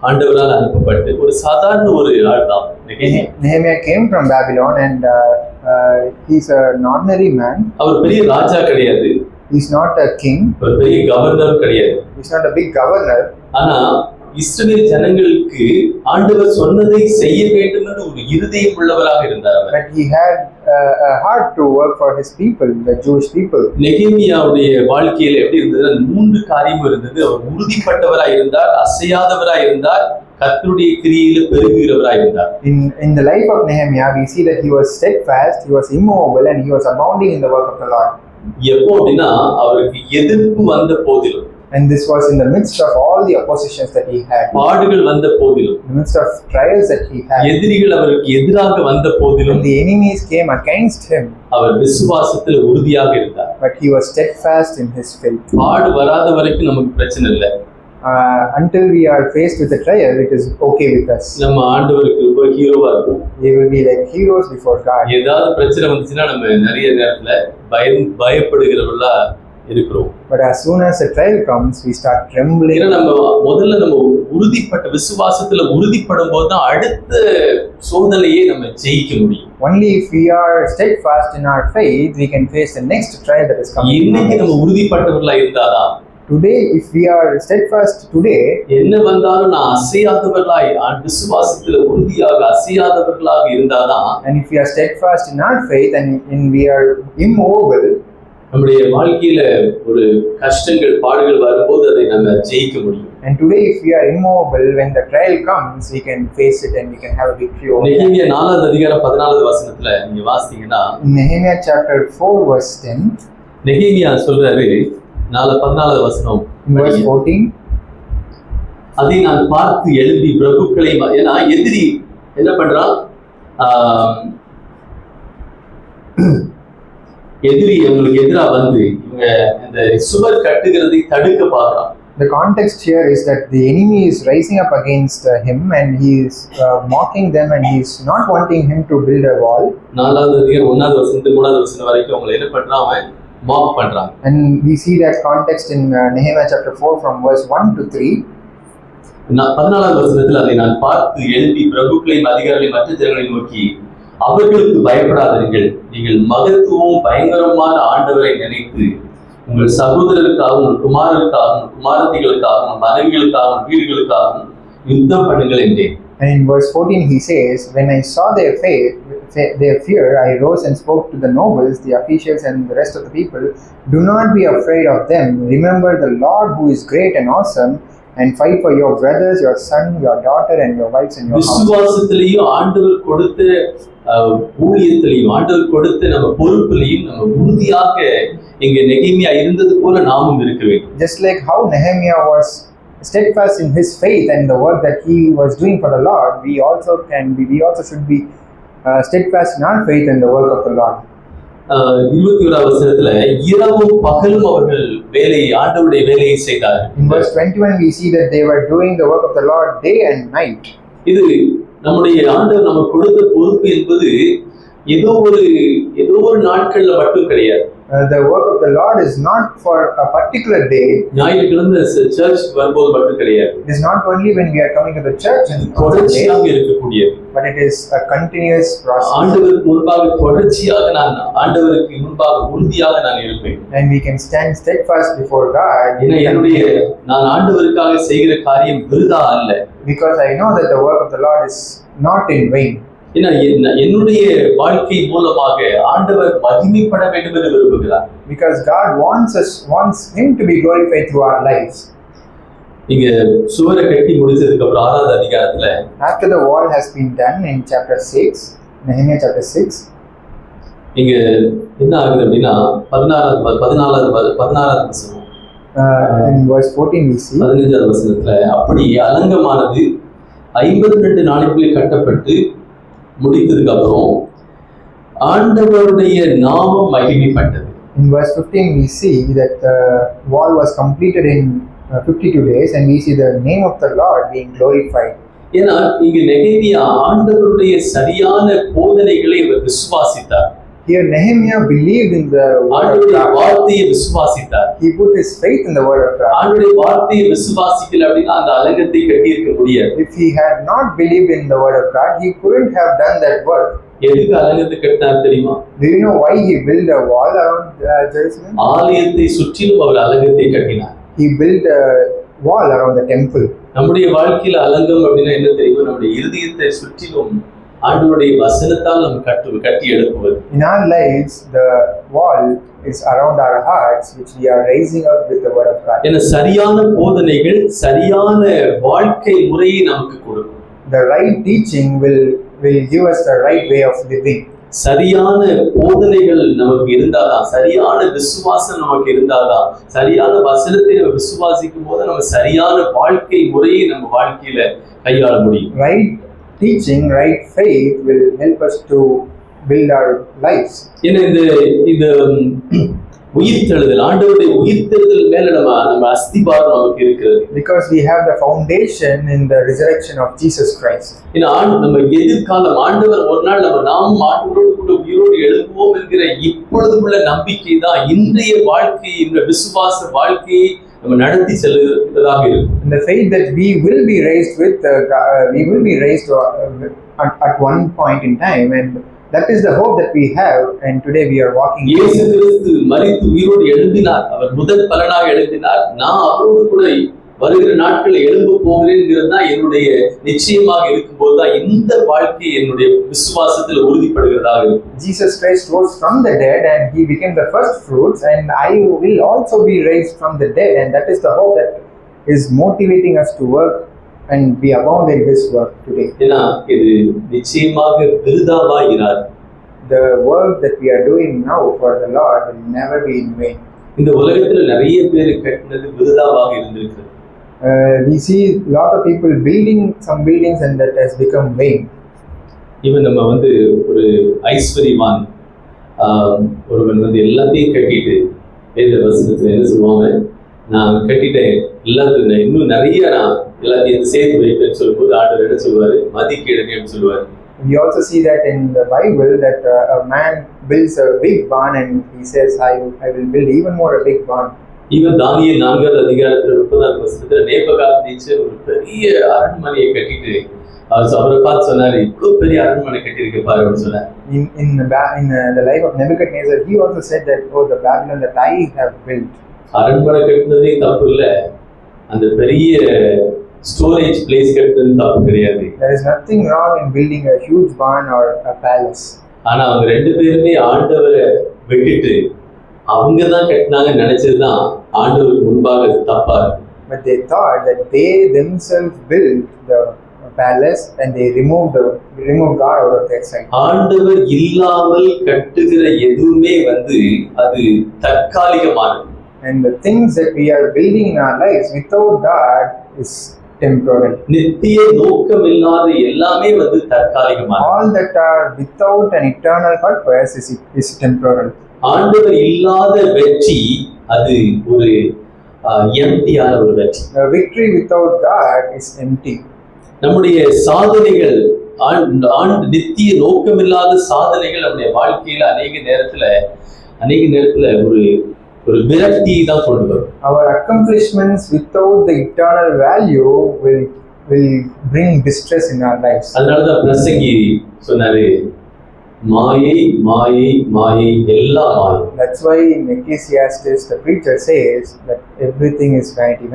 ஆண்டவரால் அனுப்பப்பட்டு ஒரு சாதாரண ஒரு ஆள் தான். Nehemiah came from Babylon and he's an ordinary man. அவர் பெரிய ராஜா கிடையாது. He's not a king. ஒரு பெரிய கவர்னர் கிடையாது. He's not a big governor. ஆனா இஸ்ரவேல் ஜனங்களுக்கு ஆண்டவர் சொன்னதை செய்ய வேண்டும் என்று ஒரு இருதயம் உள்ளவராக இருந்தார். But he had a heart to work for his people, the Jewish people. நெகேமியாவுடைய வாழ்க்கையில எப்படி இருந்தது? 3 காரியம் இருந்தது. அவர் உறுதிப்பட்டவராய் இருந்தார், அசையாதவராய் இருந்தார், கர்த்தருடைய கிரியையில பெருகுகிறவராய் இருந்தார். In the life of Nehemiah, we see that he was steadfast, he was immovable, and he was abounding in the work of the Lord. எப்போ அப்படின்னா அவருக்கு எதிர்ப்பு வந்த போதிலும், and this was in the midst of all the oppositions that he had, பாடுகள் வந்த போதிலும், in the midst of trials that he had, எதிரிகள் அவருக்கு எதிராக வந்த போதிலும், when the enemies came against him, அவர் விசுவாசத்தில் உறுதியாக இருந்தார். but he was steadfast in his faith. பாடு வராத வரைக்கும் நமக்கு பிரச்சனை இல்லை. Until we are faced with a trial, it is okay with us. நம்ம ஆண்டவருக்கு ரொம்ப ஹீரோவா இருக்கும். We will be like heroes before God. ஏதாவது பிரச்சனை வந்துச்சுன்னா நம்ம நிறைய நேரத்துல பயப்படுகிறவர்களா இருக்கிறோம். But as soon as a trial comes, we start trembling. ஏன்னா நம்ம உறுதிப்பட்ட விசுவாசத்துல உறுதிப்படும் போது தான் அடுத்த சோதனையை நம்ம ஜெயிக்க முடியும். Only if we are steadfast in our faith, we can face the next trial that is coming. இன்னைக்கு நம்ம உறுதிப்பட்டவர்களா இருந்தாதான், today if we are steadfast today, என்ன வந்தாலும் நான் அசையாதவர்களாய் விசுவாசத்துல உறுதியாக அசையாதவர்களாக இருந்தாதான், and if we are steadfast in our faith and we are immovable, நம்முடைய வாழ்க்கையில ஒரு கஷ்டங்கள் பாடுகள் வரும்போது அதை நம்ம ஜெயிக்க முடியும். And today if we are immovable, when the trial comes, we can face it and we can have a victory over it. நெகேமியா 4வது அதிகாரம் 14வது வசனத்துல நீங்க வாசித்தீங்கன்னா, Nehemiah chapter 4 verse 10, நெகேமியா சொல்றாரு 14வது வசனம், verse 14, அதை நான் பார்த்து எழுப்பி பிரபுக்களை, ஏன்னா எதிரி என்ன பண்றான், எதிரி உங்களுக்கு எதிரா வந்து இவங்க இந்த சுவர் கட்டுகிறதை தடுக்க பார்க்கறான். The context here is that the enemy is rising up against him and he is mocking them and he is not wanting him to build a wall. 4வது அதிகாரம் 1வது வசனத்து 3வது வசனம் வரைக்கும் அவங்களை என்ன பண்றான், அவன் மாக் பண்றான். And we see that context in Nehemiah chapter 4 from verse 1 to 3. 14வது வசனத்தில் அதை நான் பார்த்து எழுப்பி பிரபுக்களையும் அதிகாரிகளையும் மற்ற ஜனங்களை நோக்கி, அவர்களுக்கு பயப்படாதீர்கள், நீங்கள் மகத்துவம் பயங்கரமான ஆண்டவரை நினைத்து உங்கள் சகோதரருக்காகவும் உங்கள் குமாரருக்காகவும் குமாரத்திகளுக்காகவும் மனைவிகளுக்காகவும் வீடுகளுக்காகவும் யுத்தம் பண்ணுங்கள் என்றேன். And in verse 14 he says, when I saw their their fear, I rose and spoke to the nobles, the officials, and the rest of the people. Do not be afraid of them. Remember the Lord who is great and awesome, and fight for your brothers, your son, your daughter, and your wives and your house. விசுவாசத்திலேயும் ஆண்டவர் கொடுத்த ஊழியத்திலையும் ஆண்டவர் கொடுத்த நம்ம பொறுப்பிலையும் நம்ம உறுதியாக இங்க நெகேமியா இருந்தது போல நாமும் இருக்க வேண்டும். Just like how Nehemiah was steadfast in his faith and the work that he was doing for the Lord, we also should be steadfast in our faith and the work of the Lord. 21வது வசனத்துல இரவும் பகலும் அவர்கள் ஆண்டவருடைய வேலையை செய்தார்கள். In verse 21 we see that they were doing the work of the Lord day and night. இது நம்முடைய ஆண்டவர் நமக்கு கொடுத்த பொறுப்பு என்பது ஏதோ ஒரு நாட்கள்ல மட்டும் கிடையாது. The work of the Lord is not for a particular day. ஞாயிற்றுக்கிழமை சர்ச் வரும்போது மட்டும் கிடையாது. It is not only when we are coming to the church and தொடர்ச்சியாக இருக்கக்கூடியது. But it is a continuous process. ஆண்டவருக்கு முன்பாக தொடர்ச்சியாக ஆண்டவருக்கு முன்பாக உறுதியாக நான் இருப்பேன். And we can stand steadfast before God. நான் ஆண்டவருக்காக செய்கிற காரியம் விருதா அல்ல. Because I know that the work of the Lord is not in vain. என்னுடைய வாழ்க்கை மூலமாக ஆண்டவர் மகிமைப்பட வேண்டும் என்று விரும்புகிறார். Because God wants him to be glorified through our lives. இங்க சுவரை கட்டி முடிச்சதுக்கு அப்புறம் 6வது அதிகாரத்துல after the wall has been done in chapter 6, Nehemiah chapter 6, இங்க என்ன ஆகுது அப்படின்னா 14வது வசனம் in verse 14 we see 15வது வசனத்துல அப்படி அலங்கமானது 52 நாளைக்குள்ளே கட்டப்பட்டு முடித்ததுக்கு அப்புறம் ஆண்டவருடைய நாமம் மகிமைப்பட்டது. In verse 15 we see that the wall was completed in 52 days and we see the name of the Lord being glorified. ஏன்னா இங்க நெகேமியா ஆண்டவருடைய சரியான போதனைகளை அவர் விசுவாசித்தார். Here Nehemiah believed in the word of God. வார்த்தையை விசுவாசித்தார். He put his faith in the word of God. ஆண்டவருடைய வார்த்தையை விசுவாசிக்கல அப்படினா அந்த அலங்கத்தை கட்டி இருக்க முடியாது. If he had not believed in the word of God, he couldn't have done that work. எதுக்கு அலங்கத்தை கட்டினார் தெரியுமா? Do you know why he built a wall around Jerusalem? ஆலயத்தை சுற்றிலும் அவர் அலங்கத்தை கட்டினார். He built a wall around the temple. நம்முடைய வாழ்க்கையில அலங்கம் அப்படினா என்ன தெரியுமா? நம்முடைய இதயத்தை சுற்றிலும் ஆண்டவருடைய வசனத்தால் நாம் கட்டி எழுப்புவது. In our lives the wall is around our hearts which we are raising up with the word of God. என்ன சரியான போதனைகள் சரியான வாழ்க்கை முறையை நமக்கு கொடுக்கும். The right teaching will give us the right way of living. சரியான போதனைகள் நமக்கு இருந்தாதான், சரியான விசுவாசம் நமக்கு இருந்தாதான், சரியான வசனத்தை நம்ம விசுவாசிக்கும் போது நம்ம சரியான வாழ்க்கை முறையை நம்ம வாழ்க்கையில கையாள முடியும். Right teaching, right faith will help us to build our lives. இந்த உயிர்த்தெழுதல் ஆண்டவருடைய உயிர்த்தெழுதல் மேல நம்ம அஸ்திபாரம் நமக்கு இருக்கிறது. Because we have the foundation in the resurrection of Jesus Christ. நம்ம எதிர்காலம் ஆண்டவர் ஒரு நாள் நாமும் ஆண்டவரோடு கூட உயிரோடு எழுப்புவோம் என்கிற இப்பொழுது உள்ள நம்பிக்கை தான் இன்றைய வாழ்க்கை, இந்த விசுவாச வாழ்க்கையை நம்ம நடத்தி செல்வதாக இருக்கும். The faith that we will be raised at one point in time, and that is the hope that we have, and today we are walking. இயேசு கிறிஸ்து மரித்து உயிரோடு எழும்பினார். அவர் முதல் பலனாக எழும்பினார். நான் அவரோடு கூட வருகிற நாட்களில் எழும்ப போகிறேங்கிறது தான் என்னுடைய நிச்சயமாக இருக்கும்போது தான் இந்த வாழ்க்கை என்னுடைய விசுவாசத்தில் உறுதிப்படுகிறதாக இருக்கும். Jesus Christ rose from the dead and he became the first fruits, and I will also be raised from the dead, and that is the hope that is motivating us to work and be abound in his work today. ஏன்னா இது நிச்சயமாக விருதாவா இராது. The work that we are doing now for the Lord will never be in vain. இந்த உலகத்துல நிறைய பேர் கட்டினது விருதாவாக இருந்திருக்கு. We see a lot of people building some buildings and that has become vain. Even நம்ம ஒரு ஐஸ்வரியவான் ஒருவன் எல்லாத்தையும் கட்டிட்டு வேத வசனத்துல என்ன சொல்லுவாங்க, நான் கட்டிட்டேன் எல்லாத்தையும் இன்னும் நிறைய நான் எல்லாத்தையும் சேர்த்து வைப்பேன்னு சொல்லும்போது ஆண்டவர் என்ன சொல்லுவாரு, மதிக்கீடுன்னு சொல்லுவாரு. We also see that in the Bible that a man builds a big barn and he says, I will build even more a big barn. Even தானியேல் 4வது அதிகாரத்துல 30வது வசனத்துல நேபுகாத்நேச்சர் ஒரு பெரிய அரண்மனையை கட்டிட்டு அவரை பார்த்து சொன்னாரு, இவ்வளவு பெரிய அரண்மனை கட்டியிருக்க பாரு அப்படின்னு சொன்னார். In the life of Nebuchadnezzar, he also said that, oh, the Babylon that I have built. அரண்மனை கட்டினதே தப்பு இல்ல, அந்த பெரிய ஸ்டோரேஜ் பிளேஸ் கட்டினது தப்பு கிடையாது. There is nothing wrong in building a huge barn or a palace. ஆனா அவங்க 2 பேருமே ஆண்டவரை விட்டுட்டு அவங்க தான் கட்டினாங்கன்னு நினைச்சதுதான் ஆண்டவருக்கு முன்பாக தப்பா இருக்கு. But they thought that they themselves built the palace and they removed God out of their sight. ஆண்டவர் இல்லாமல் கட்டுகிற எதுவுமே அது தற்காலிகமானது. And the things that we are building in our lives without God is temporal. நித்திய நோக்கம் இல்லாத எல்லாமே தற்காலிகமானது. All that are without an eternal purpose is temporal. ஆண்டவர் இல்லாத வெற்றி அது ஒரு எம்டியான ஒரு வெற்றி. The victory without God is empty. நம்முடைய சாதனைகள் நித்திய நோக்கம் இல்லாத சாதனைகள் நம்முடைய வாழ்க்கையில அநேக நேரத்துல ஒரு விரக்தியை தான் கொண்டு வரும். Our accomplishments without the eternal value will bring distress in our lives. அதனாலதான் பிரசங்கி சொன்னாரு, மாயை மாயை மாயை எல்லாம் மாயை. That's why in Ecclesiastes the preacher says that everything is vanity.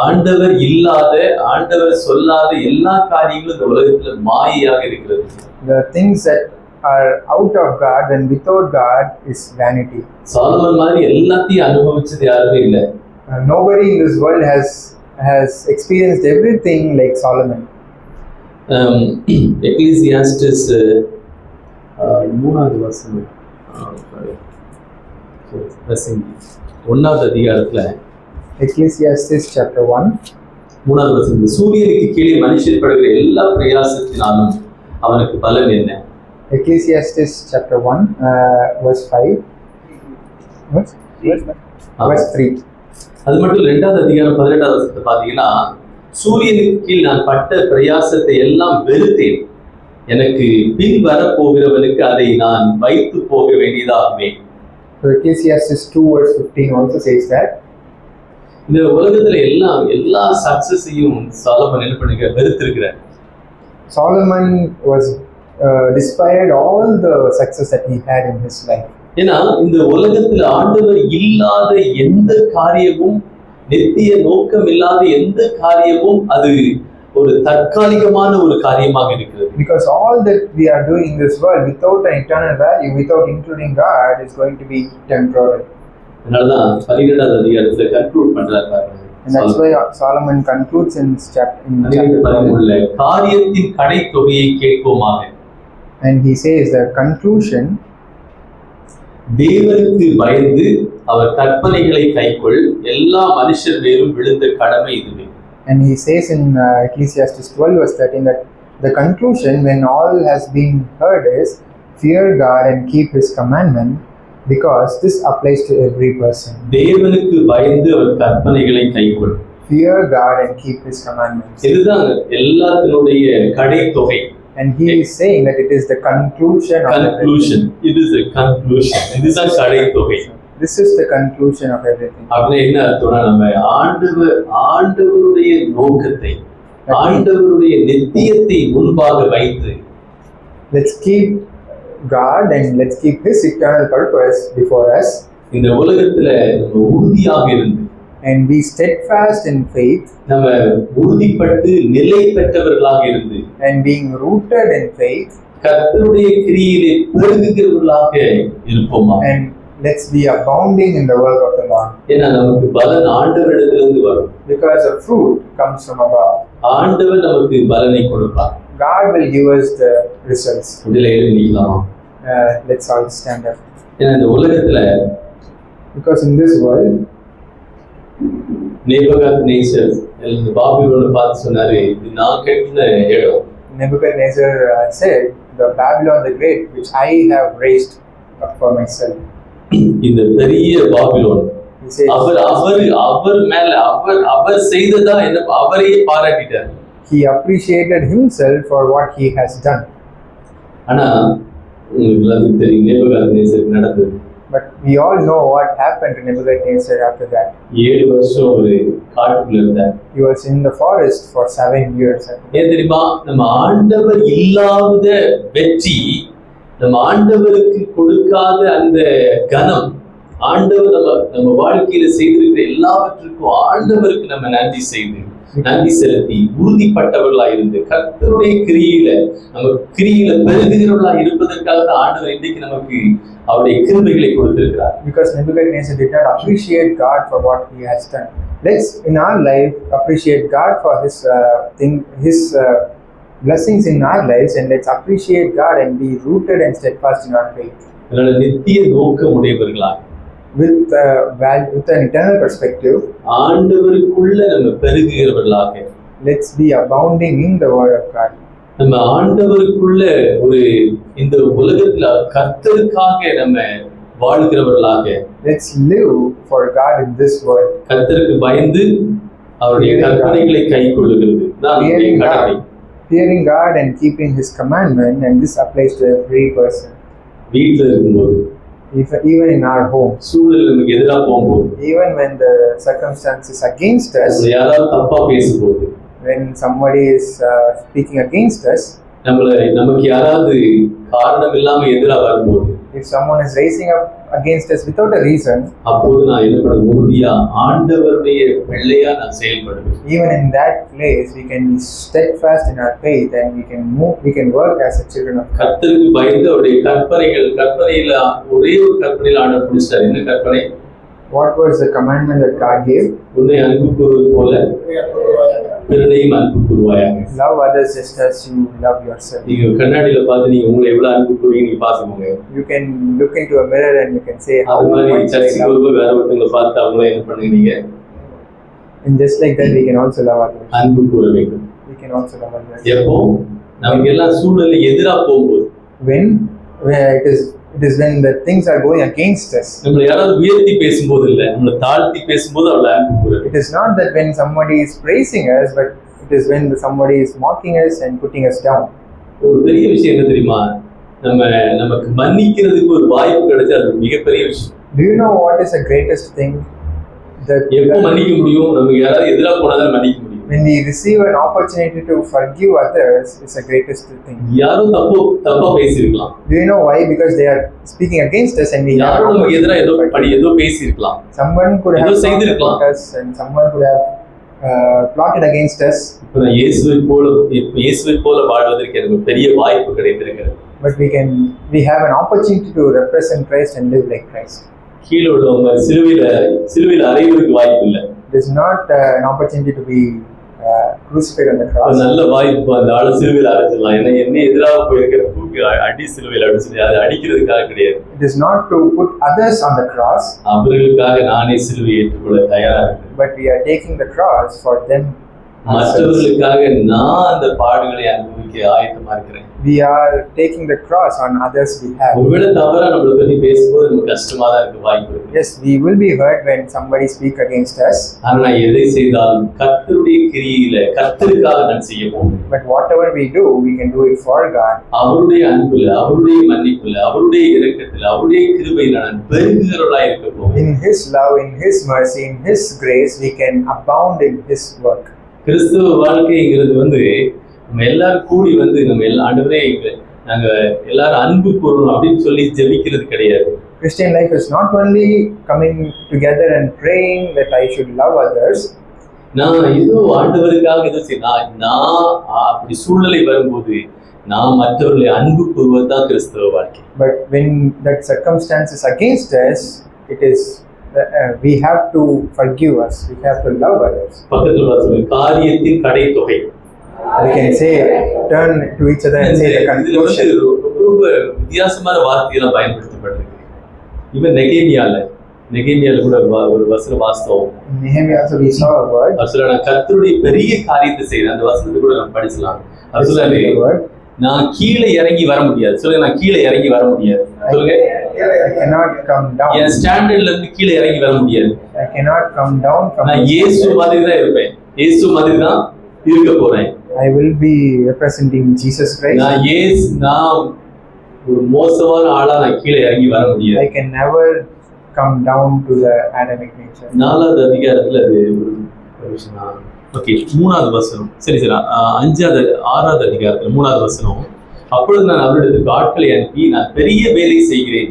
ஆண்டவர் இல்லாத, ஆண்டவர் சொல்லாத எல்லா காரியங்களும் இந்த உலகத்துல மாயையாக இருக்கிறது. The things that are out of God and without God is vanity. Solomon மாதிரி எல்லாத்தையும் அனுபவிச்சது யாருமே இல்லை. Nobody in this world has experienced everything like Solomon. Ecclesiastes 3வது வசனம், 1வது அதிகாரத்துல Ecclesiastes chapter 1 3வது வசனம், சூரியனுக்கு கீழே மனுஷர் படுகிற எல்லா பிரயாசத்தினாலும் அவனுக்கு பலன் என்ன? Ecclesiastes chapter 1 verse 5 verse 3. அது மட்டும் 2வது அதிகாரம் 18வது வசனத்தை பார்த்தீங்கன்னா, சூரியனுக்கு கீழ் நான் பட்ட பிரயாசத்தை எல்லாம் வெறுத்தேன், எனக்கு பின் வரப்போகிறவனுக்கு அதை நான் வைத்து போக வேண்டியதாகுமே. So Ecclesiastes 2 verse 15 also says that இந்த உலகத்துல எல்லா சக்சஸையும் சாலமன் என்ன பண்ணுங்க வெறுத்திருக்கிறார். Solomon was despaired all the success that he had in his life. ஏன்னா இந்த உலகத்துல ஆண்டவர் இல்லாத எந்த காரியமும், நித்திய நோக்கம் இல்லாத எந்த காரியமும் அது ஒரு தற்காலிகமான ஒரு காரியமாக இருக்கிறது. Because all that we are doing in this world without an eternal value, without including God, is going to be temporary. அதனாலதான் 12வது அதிகாரத்துல கன்க்ளூட் பண்றாரு. And that's why Solomon concludes in chapter 13 காரியத்தின் கடைத்தொகையை கேட்போமாக. And he says the conclusion, தேவனுக்கு பயந்து அவர் கற்பனைகளை கைக்கொள், எல்லா மனுஷர் மேலும் விழுந்த கடமை இதுவே. And he says in Ecclesiastes 12 verse 13 that the conclusion when all has been heard is fear God and keep his commandment, because this applies to every person. தேவனுக்கு பயந்து அவர் கற்பனைகளை கைக்கொள். Fear God and keep his commandments. இதுதான் எல்லாத்தினுடைய கடைத்தொகை. And he is saying that it is the conclusion. It is the conclusion. இதுதான் கடைத்தொகை. This is the conclusion of everything. அப்படின்னா என்ன அர்த்தம்னா, நம்ம ஆண்டவருடைய நோக்கத்தை, ஆண்டவருடைய நித்தியத்தை முன்பாக வைத்து let's keep God and let's keep his eternal purpose before us. இந்த உலகத்துல நம்ம உறுதியாக இருந்து and be steadfast in faith, நம்ம உறுதிப்பட்டு நிலை பெற்றவர்களாக இருந்து and being rooted in faith, கர்த்தருடைய கிரியிலே பெருகுகிறவர்களாக இருப்போமா. and let's be abounding in the work of the Lord. ஏன்னா நமக்கு பலன் ஆண்டவரிடத்திலிருந்து வரும். Because the fruit comes from above. ஆண்டவர் நமக்கு பலனை கொடுப்பார். God will give us the results. உடலை எழுந்திக்கலாமா? Let's all stand up. ஏன்னா இந்த உலகத்துல because in this world Nebuchadnezzar பாபிலோனை பார்த்து சொன்னாரு, இது நான் கட்டின இடம். Nebuchadnezzar said, the Babylon the Great which I have raised up for myself. இந்த பெரிய பாபிலோன் அவர் மேல அவர் செய்ததா என்ன அவரையே பாராட்டிட்டார். He appreciated himself for what he has done. ஆனா உங்களுக்கு தெரியும் நேபுகாத்நேசருக்கு நடந்தது. But we all know what happened to Nebuchadnezzar after that. 7 வருஷம் ஒரு காட்டுக்குள்ள இருந்தார். He was in the forest for 7 years. ஏன் தெரியுமா, நம்ம ஆண்டவர் இல்லாத வெற்றி, நம்ம ஆண்டவருக்கு கொடுக்காத அந்த கனம், ஆண்டவர் நம்ம வாழ்க்கையில செய்திருக்கிற எல்லாவற்றுக்கும் ஆண்டவருக்கு நம்ம நன்றி செய்து நன்றி செலுத்தி உறுதிப்பட்டவர்களாக இருந்து கர்த்தருடைய நம்ம கிரியில பெருகுகிறவர்களாக இருப்பதற்காக தான் ஆண்டவர் இன்றைக்கு நமக்கு அவருடைய கிருபைகளை கொடுத்திருக்கிறார். Because Nebuchadnezzar did not appreciate God for what he has done. Let's in our life appreciate God for his blessings in our lives, and let's appreciate God and be rooted and steadfast in our faith. அதனால நித்திய நோக்கம் உடையவர்களாக with an eternal perspective, ஆண்டவருக்குள்ள நம்ம பெருகுகிறவர்களாக, let's be abounding in the word of God. நம்ம ஆண்டவருக்குள்ள இந்த உலகத்துல கர்த்தருக்காக நம்ம வாழ்கிறவர்களாக, let's live for God in this world. கர்த்தருக்கு பயந்து அவருடைய கற்பனைகளை கைக்கொள்ளுகிறது தான் கடமை. Fearing God and keeping His commandment, and this applies to every person. வீட்டில் இருக்கும்போது, even in our home, சூழல் நமக்கு எதிராக போகும்போது, even when the circumstances against us, யாராவது தப்பா பேசும்போது, when somebody is speaking against us, நமக்கு யாராவது காரணம் இல்லாம எதிராக வரும்போது, if someone is raising up against us without a reason, அப்போது நான் என்ன பண்ண உறுதியா ஆண்டவருடைய பிள்ளையா நான் செயல்படுவேன். Even in that place we can be steadfast in our faith, and we can work as a children of God. கர்த்தருக்கு பயந்து அவருடைய கற்பனையில ஒரே ஒரு கற்பனையில ஆண்டவர் பிடிச்சார். என்ன கற்பனை? What was the commandment that God gave? உன்னை அன்பு கூறுவது போல பிறரையும் அன்பு கூறுவாயாக. Love others just as you love yourself. நீங்க கண்ணாடியில பார்த்து நீங்க உங்களை எவ்வளவு அன்பு கூறுவீங்க நீங்க பாத்துக்கோங்க. You can look into a mirror and you can say how much you love. வேற ஒருத்தங்களை பார்த்து அவங்கள என்ன பண்ணுவீங்க? And just like that we can also love others. அன்பு கூற வேண்டும். We can also love others. எப்போ நமக்கு எல்லாம் சூழ்நிலை எதிரா போகும்போது, when it is when the things are going against us. நம்மள யாராவது உயர்த்தி பேசும்போது இல்ல, நம்மள தாழ்த்தி பேசும்போது அவள அன்பு கூற. It is not that when somebody is praising us, but it is when somebody is mocking us and putting us down. ஒரு பெரிய விஷயம் என்ன தெரியுமா? நமக்கு மன்னிக்கிறதுக்கு ஒரு வாய்ப்பு கிடைச்சா அது மிகப்பெரிய விஷயம். Do you know what is the greatest thing? எப்போ மன்னிக்க முடியும்? நமக்கு யாராவது எதிராக போனாதான் மன்னிக்க முடியும். When we receive an opportunity to forgive others, it's the greatest thing. யாரும் தப்பா பேசிருக்கலாம். Do you know why? Because they are speaking against us, and we யாரும் நமக்கு எதிராக ஏதோ பேசிருக்கலாம். Someone could have செய்திருக்கலாம். us, and someone could have plotted against us. இப்போ இயேசுவை போல வாழ்வதற்கு எனக்கு பெரிய வாய்ப்பு கிடைத்திருக்கிறது. But we have an opportunity to represent Christ and live like Christ. கீழ உள்ளவங்க சிலுவையில் அறைவதற்கு வாய்ப்பு இல்லை. It is not an opportunity to be crucified on the cross. நல்ல வாய்ப்பு அந்த ஆளை சிலுவையில் அறைஞ்சிடலாம். ஏன்னா என்ன எதிராக போயிருக்கிற தூக்கி அடி சிலுவையில் அடிச்சு அது அடிக்கிறதுக்காக கிடையாது. It is not to put others on the cross. அவர்களுக்காக நானே சிலுவையை ஏற்றுக்கொள்ள தயாரா இருக்கேன். But we are taking the cross for them. மற்றவர்களுக்காக நான் அந்த பாடுகளை அனுபவிக்க ஆயத்தமா இருக்கிறேன். We are taking the cross on others' behalf. ஒருவேளை தவறா நம்மளை பத்தி பேசும்போது நமக்கு கஷ்டமா தான் இருக்கு, வாய்ப்பு இருக்கு. Yes, we will be hurt when somebody speak against us. ஆனா எதை செய்தாலும் கர்த்தருடைய கிரியில கர்த்தருக்காக நான் செய்ய போகிறேன். But whatever we do, we can do it for God. அவருடைய அன்புல, அவருடைய மன்னிப்புல, அவருடைய இரக்கத்துல, அவருடைய கிருபையில நான் பெருகுகிறவளாய் இருக்க போகிறேன். In His love, in His mercy, in His grace, we can abound in His work. கிறிஸ்துவ வாழ்க்கைங்கிறது நம்ம எல்லாரும் கூடி நம்ம ஆண்டவரே நாங்க எல்லாரும் அன்பு கூறணும் அப்படின்னு சொல்லி ஜெபிக்கிறது கிடையாது. Christian life is not only coming together and praying that I should love others. நான் ஏதோ ஆண்டவருக்காக ஏதோ நான் அப்படி சூழ்நிலை வரும்போது நான் மற்றவர்களை அன்பு கூறுவதுதான் கிறிஸ்தவ வாழ்க்கை. But when that circumstance is against us, it is we have to forgive us. We have to love others. பக்கத்துல சொல்லுங்க, காரியத்தின் கடைத்தொகை. We can say, turn to each other and say the conclusion. ரொம்ப வித்தியாசமான வார்த்தையெல்லாம் பயன்படுத்தப்பட்டிருக்கு. இவன் நெகேமியால கூட ஒரு வசனம் வாஸ்தவம். Nehemiah also we saw a word. நான் கர்த்தருடைய பெரிய காரியத்தை செய்தேன். அந்த வசனத்தை கூட நம்ம படிச்சலாம். அது சொல்றாரு, நான் கீழே இறங்கி வர முடியாது. சொல்லுங்க, நான் கீழே இறங்கி வர முடியாது. சொல்லுங்க, I cannot come down. என் ஸ்டாண்டர்ட்ல இருந்து கீழே இறங்கி வர முடியாது. I cannot come down from. நான் இயேசு மாதிரி தான் இருப்பேன். இயேசு மாதிரி தான் இருக்க போறேன். I will be representing Jesus Christ. நான் ஒரு மோசமான ஆளா நான் கீழே இறங்கி வர முடியாது. I can never come down to the Adamic nature. 4வது அதிகாரத்துல அது ஒரு விஷயம். ஓகே, 3வது வசனம். சரி 6வது அதிகாரத்துல 3வது வசனம். அப்பொழுது நான் அவரிடத்துக்கு ஆட்களை அனுப்பி, நான் பெரிய வேலை செய்கிறேன்,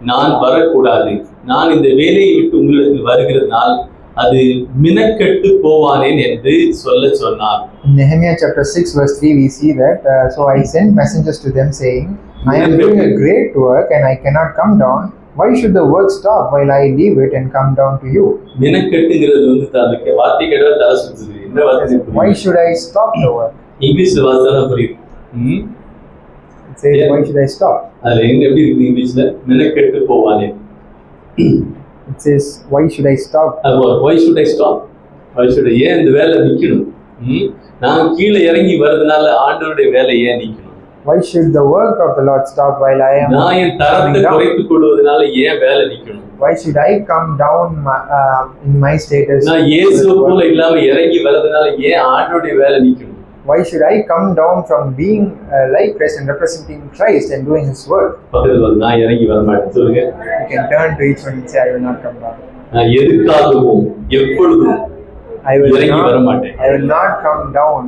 நான் வரக்கூடாது. நான் இந்த வேலையை விட்டு உங்களிடத்தில் வருகிறதுனால் அது மினக்கெட்டு போவானேன் என்று சொல்ல சொன்னார். In Nehemiah chapter 6 verse 3 we see that so I sent messengers to them saying, I am doing a great work and I cannot come down. Why should the work stop while I leave it and come down to you? மினக்கெட்டுங்கிறது வந்து அதுக்கு வார்த்தை கேட்டா தலை சுத்துது. இந்த வார்த்தை why should I stop the work? இங்கிலீஷ்ல வார்த்தை புரியுது. It says why should I stop? அது எப்படி இருக்கு இங்கிலீஷ்ல? மினக்கெட்டு போவானே. It says why should I stop? why should I stop? why should I ஏன் இந்த வேலை நிக்கணும்? நான் கீழே இறங்கி வரதுனால ஆண்டவருடைய வேலை ஏன் நிக்கணும்? Why should the work of the Lord stop while I am? நான் என் தரத்தை குறைத்துக் கொள்வதனால ஏன் வேலை நிக்கணும்? Why should I come down in my status? நான் இயேசுவை போல இல்லாம இறங்கி வரதுனால ஏன் ஆண்டவருடைய வேலை நிக்கணும்? Why should I come down from being like Christ and representing Christ and doing His work? பக்கத்துல வந்து நான் இறங்கி வர மாட்டேன் சொல்லுங்க. You can turn to each one and say I will not come down. நான் எதுக்காகவும் எப்பொழுதும் இறங்கி வர மாட்டேன். I will not come down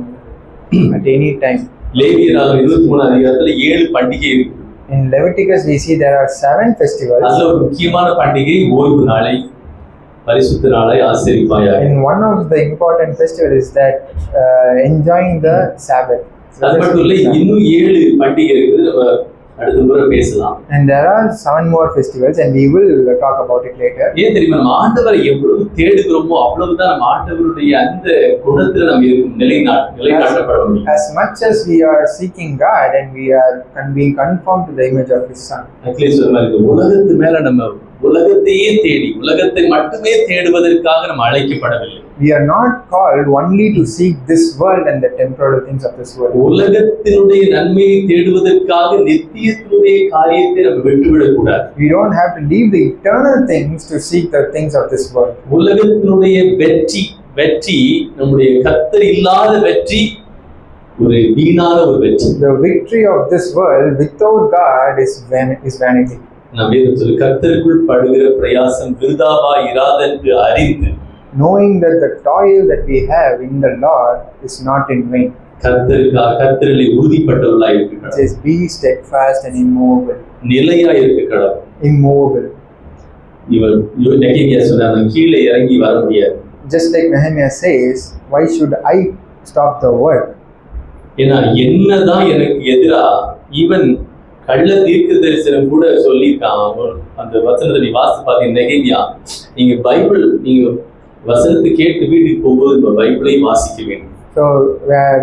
at any time. லேவியராகமம் 23 அதிகாரத்துல 7 பண்டிகை இருக்கு. In Leviticus we see there are 7 festivals. அதுல ஒரு முக்கியமான பண்டிகை ஓய்வு நாளை பரிசுத்த நாளை ஆசரிப்பாயாக. And one of the important festival is that enjoying the Sabbath. அது மட்டும் இல்ல இன்னும் 7 பண்டிகை இருக்குது. நம்ம அடுத்த முறை பேசலாம். And there are 7 more festivals and we will talk about it later. ஏன் தெரியுமா நம்ம ஆண்டவரை எவ்வளவு தேடுகிறோமோ அவ்வளவுதான் நம்ம ஆண்டவருடைய அந்த குணத்துல நம்ம இருக்கும் நிலைநாட்டப்பட முடியும். As much as we are seeking God and we are being conformed to the image of His Son. At least சொன்ன மாதிரி உலகத்து மேல நம்ம உலகத்தையே தேடி உலகத்தை மட்டுமே தேடுவதற்காக நம்ம அழைக்கப்படவில்லை. We are not called only to seek this world and the temporal things of this world. உலகத்தினுடைய நன்மையை தேடுவதற்காக நித்தியத்தினுடைய காரியத்தை நம்ம விட்டுவிடக் கூடாது. We don't have to leave the eternal things to seek the things of this world. உலகத்தினுடைய வெற்றி நம்முடைய கர்த்தர் இல்லாத வெற்றி ஒரு வீணான ஒரு வெற்றி. The victory of this world without God is vanity. நாம் வேதம் சொல்லு கர்த்தருக்குள் படுகிற பிரயாசம் விருதாவா இராதென்று அறிந்து knowing that the toil that we have in the Lord is not in vain. கர்த்தரிலே உறுதிப்பட்டவர்களாய் இருக்க கடவுள். It says be steadfast and immovable. நிலையா இருக்க கடவுள். Immovable. இவன் நெகேமியா சொன்னான் கீழே இறங்கி வர முடியாது. Just like Nehemiah says, why should I stop the work? ஏன்னா என்னதான் எனக்கு எதிரா ஈவன் கள்ள தீர்க்க தரிசனம் கூட சொல்லியிருக்கான். அந்த வசனத்தை நீ வாசித்து பார்த்தீங்க நெகேமியா நீங்க பைபிள் நீங்க வசனத்தை கேட்டு வீட்டுக்கு போகும்போது பைபிளையும் வாசிக்க வேண்டும். So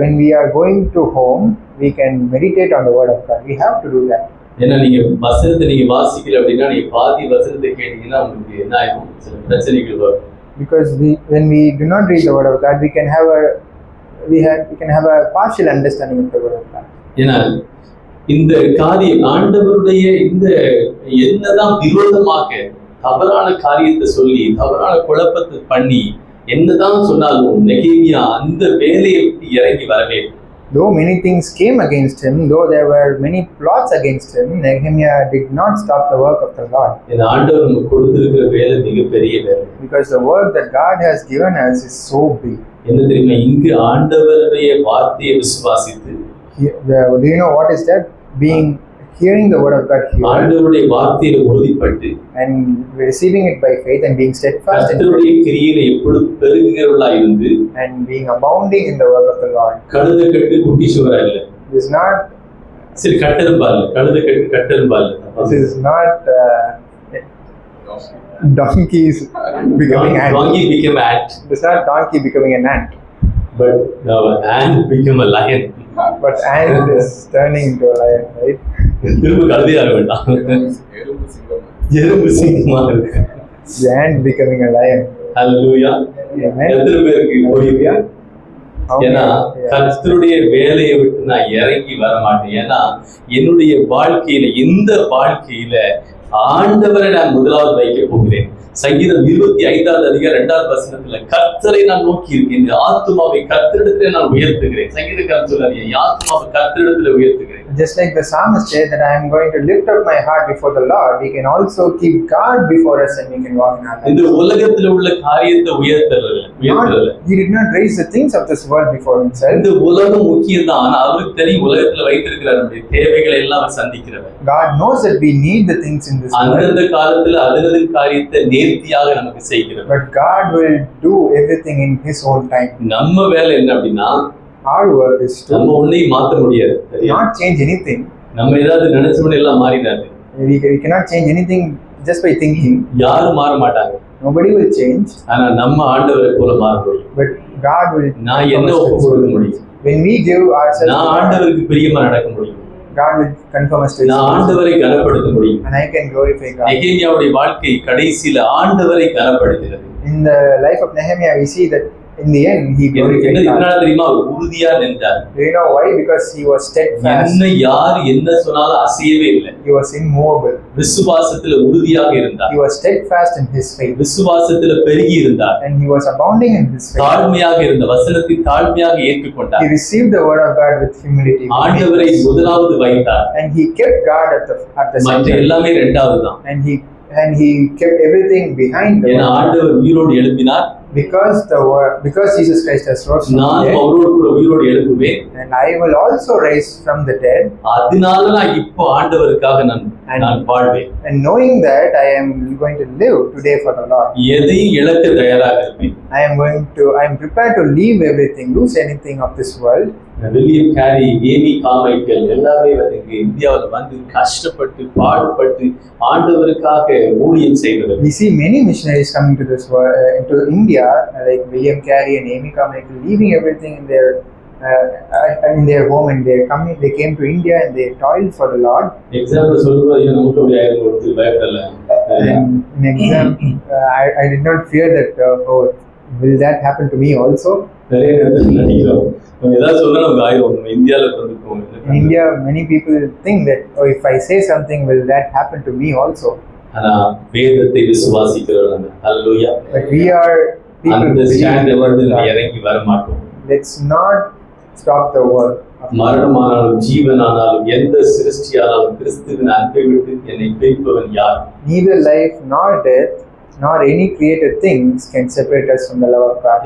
when we are going to home, we can meditate on the word of God. We have to do that. ஏன்னா நீங்க வசனத்தை நீங்க வாசிக்கல அப்படின்னா நீங்க பாதி வசனத்தை கேட்டீங்கன்னா உங்களுக்கு என்ன ஆகும் சில பிரச்சனைகள் வரும். Because when we do not read the word of God, we can have a partial understanding of the word of God. ஏன்னா இந்த காரியம் ஆண்டவருடைய இந்த என்னதான் விரோதமாக தவறான காரியத்தை சொல்லி தவறான குழப்பத்தை பண்ணி என்னதான் சொன்னாலும் நெகேமியா அந்த வேலையை விட்டு இறங்கி வரவே. Though many things came against him, though there were many plots against him, Nehemiah did not stop the work of the Lord. இந்த ஆண்டவர் நமக்கு கொடுத்திருக்கிற வேலை மிகப்பெரிய வேலை. Because the work that God has given us is so big. என்ன தெரியுமா இங்கு ஆண்டவருடைய வார்த்தையை விசுவாசித்து do you know what is that? Hearing the word of God here ஆண்டவருடைய வார்த்தையில உறுதிப்பட்டு and receiving it by faith and being steadfast கர்த்தருடைய கிரியையில எப்பொழுதும் பெருகுகிறவர்களாய் இருந்து and being abounding in the work of the Lord. கழுதை கட்டு குட்டி சுவரா இல்ல. This is not சரி கட்டெரும்பா இல்ல. கழுதை கட்டு கட்டெரும்பா இல்ல. This is not donkeys becoming ant. Donkey became ant. This is not donkey becoming an ant. But now ant became a lion. But ant is turning into a lion, right? திரும்ப கழுதையாக வேண்டாம். எறும்பு சிங்கமா இருக்கு. The ant becoming a lion. Hallelujah. எத்தனை பேருக்கு போயிருக்கியா? ஏன்னா கர்த்தருடைய வேலையை விட்டு நான் இறங்கி வர மாட்டேன். ஏன்னா என்னுடைய வாழ்க்கையில இந்த வாழ்க்கையில ஆண்டவரை நான் முதலாவது வைக்க போகிறேன். சங்கீதம் 25வது அதிகாரம் 2வது வசனத்துல கர்த்தரை நான் நோக்கி இருக்கேன். இந்த ஆத்துமாவை கர்த்தரிடத்திலே நான் உயர்த்துகிறேன். சங்கீதக்காரன் சொல்றாரு என் ஆத்துமாவை கர்த்தரிடத்துல உயர்த்துகிறேன். Just like the psalmist said that I am going to lift up my heart before the Lord, we can also keep God before us and we can walk in our இந்த life. உலகத்துல உள்ள காரியத்தை உயர்த்தல. He did not raise the things of this world before himself. இந்த உலகம் முக்கியம் தான். ஆனா அவருக்கு தெரியும் உலகத்துல வைத்திருக்கிற நம்முடைய தேவைகளை எல்லாம் அவர் சந்திக்கிறவர். God knows that we need the things in this world. அந்தந்த காலத்துல அதனது காரியத்தை நேர்த்தியாக நமக்கு செய்கிறவர். But God will do everything in His own time. நம்ம வேலை என்ன அப்படின்னா, Our work is to நம்ம ஒன்னையும் மாத்த முடியாது. not change anything. நம்ம ஏதாவது நினைச்சபடி எல்லாம் மாறிடாது. We cannot change anything just by thinking. யாரும் மாற மாட்டாங்க. Nobody will change. ஆனா நம்ம ஆண்டவரை போல மாற முடியும். But God will. நான் என்ன ஒப்பு கொடுக்க முடியும்? When we give ourselves, நான் ஆண்டவருக்கு பிரியமா நடக்க முடியும். God will confirm us to His. நான் ஆண்டவரை கனப்படுத்த முடியும். And I can glorify God. நெகேமியாவுடைய வாழ்க்கை கடைசியில ஆண்டவரை கனப்படுத்தினது. In the life of Nehemiah, we see that in the end he glorified God. இதனால தெரியுமா அவர் உறுதியா நின்றார். Do you know why? Because he was steadfast. என்ன யார் என்ன சொன்னாலும் அசையவே இல்லை. He was immovable. விசுவாசத்துல உறுதியாக இருந்தார். He was steadfast in his faith. விசுவாசத்துல பெருகி இருந்தார். And he was abounding in his faith. தாழ்மையாக இருந்த வசனத்தை தாழ்மையாக ஏற்றுக்கொண்டார். He received the word of God with humility. ஆண்டவரை முதலாவது வைத்தார். And he kept God at the மற்ற center. எல்லாமே இரண்டாவது தான். And he kept everything behind the ஏன்னா word. ஆண்டவர் உயிரோடு எழுப்பினார். Because Jesus Christ has rose from the நான் dead, அவரோடு கூட உயிரோடு எழுப்புவேன். and I will also raise from the dead. அதனால நான் இப்போ ஆண்டவருக்காக நான் வாழ்வேன். And knowing that I am going to live today for the Lord. எதையும் இழக்க தயாராக இருப்பேன். I am prepared to leave everything, lose anything of this world. William carry, Amy Carmichael எல்லாமே வந்து இந்தியாவில் வந்து கஷ்டப்பட்டு பாடுபட்டு ஆண்டவருக்காக ஊழியம் செய்தவர். We see many missionaries coming to this world, into India, like William Carey and Amy Carmichael, leaving everything in their home, and they came to India and they toiled for the Lord. Example சொல்லும்போது நமக்கு அப்படி ஆயிரம் பயப்படல. In exam, I did not fear that. Will that happen to me also? நிறைய நேரத்தில் நினைக்கிறோம் நம்ம ஏதாவது சொன்னா நமக்கு ஆயிரம் இந்தியாவில் வந்துருக்கோம். In India, many people think that, if I say something, will that happen to me also? ஆனா வேதத்தை விசுவாசிக்கிறவங்க அல்லேலூயா. But we are people அந்த ஸ்டாண்டர்ட் வந்து இறங்கி வர மாட்டோம். Let's not stop the work. மரணமானாலும் ஜீவனானாலும் எந்த சிருஷ்டியானாலும் கிறிஸ்துவின் அன்பை விட்டு என்னை பிரிப்பவன் யார்? Neither life nor death nor any created things can separate us from the love of God.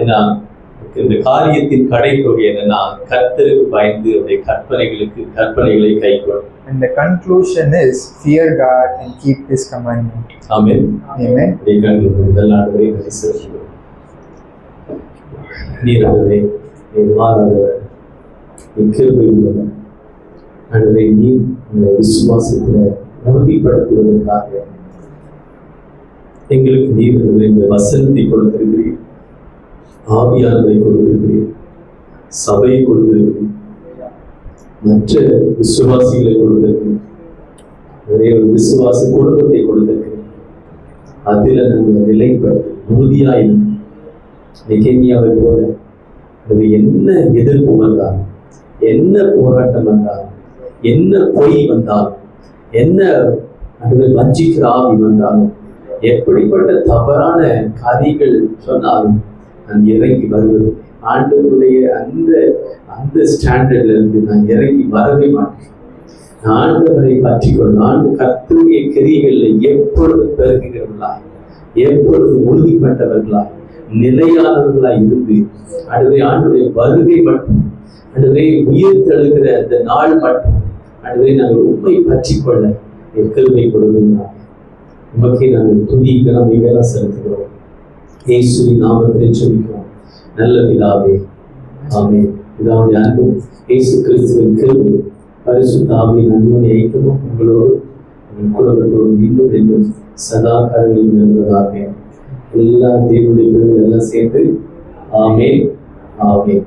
இந்த காரியத்தின் கடைத்தொகை என்னன்னா கர்த்தருக்கு பயந்து அவருடைய கற்பனைகளை கைக்கொள்ளும். And the conclusion is fear God and keep His commandment. Amen. Amen. ஆண்டவரே நரிசேஷம். நீராகவே மாறாதவர் கிருபை உள்ளவர். ஆண்டவரே நீ விசுவாசத்துல உறுதிப்படுத்துவதற்காக எங்களுக்கு நீர் இந்த வசனத்தை கொடுத்திருக்கிறீர், ஆவியானவரை கொடுத்திருக்கிறீர், சபையை கொடுத்திருக்கிறீர், மற்ற விசுவாசிகளை கொடுத்திருக்கிறீர், ஒரே ஒரு விசுவாச குடும்பத்தை கொடுத்திருக்கிறீர். அதில் நாங்கள் நிலைப்பட்டு உறுதியாயிருந்தோம். நெகேமியாவை போல அது என்ன எதிர்ப்பு வந்தாலும், என்ன போராட்டம் வந்தாலும், என்ன பொய் வந்தாலும், என்ன அது வஞ்சிக்கிற ஆவி வந்தாலும், எப்படிப்பட்ட தவறான காரியங்கள் சொன்னாலும் நான் இறங்கி வருவது ஆண்டவருடைய அந்த ஸ்டாண்டர்ட்ல இருந்து நான் இறங்கி வரவே மாட்டேன். ஆண்டவரை பற்றிக்கொள்ள கர்த்தருடைய கிரியைகளில் எப்பொழுது பெருகுகிறவர்களாய், எப்பொழுது உறுதிப்பட்டவர்களாய், நிலையானவர்களாய் இருந்து அடுத்த ஆண்டுடைய வருகை மட்டும், அடுத்த உயிர் தழுகிற அந்த நாள் மட்டும் அடுத்த நாங்கள் உண்மை பற்றிக்கொள்ள கிருபை கொடுக்கிறார். உமக்கே நாங்கள் துதி கனமை வேலை செலுத்துகிறோம். இயேசுவின் நாமத்திலே ஜெபிக்கிறோம் நல்ல பிதாவே, ஆமென். பிதாவுடைய அன்பும் இயேசு கிறிஸ்துவின் கிருபையும் பரிசுத்த ஆவியின் அன்புடைய ஐக்கியமும் உங்களோடு உங்கள் குடும்பத்தோடு இன்னும் என்றும் சதா காலங்களில் இருந்ததாக எல்லா தேவனுடைய பிள்ளைகள் எல்லாம் சேர்ந்து ஆமென், ஆமென்.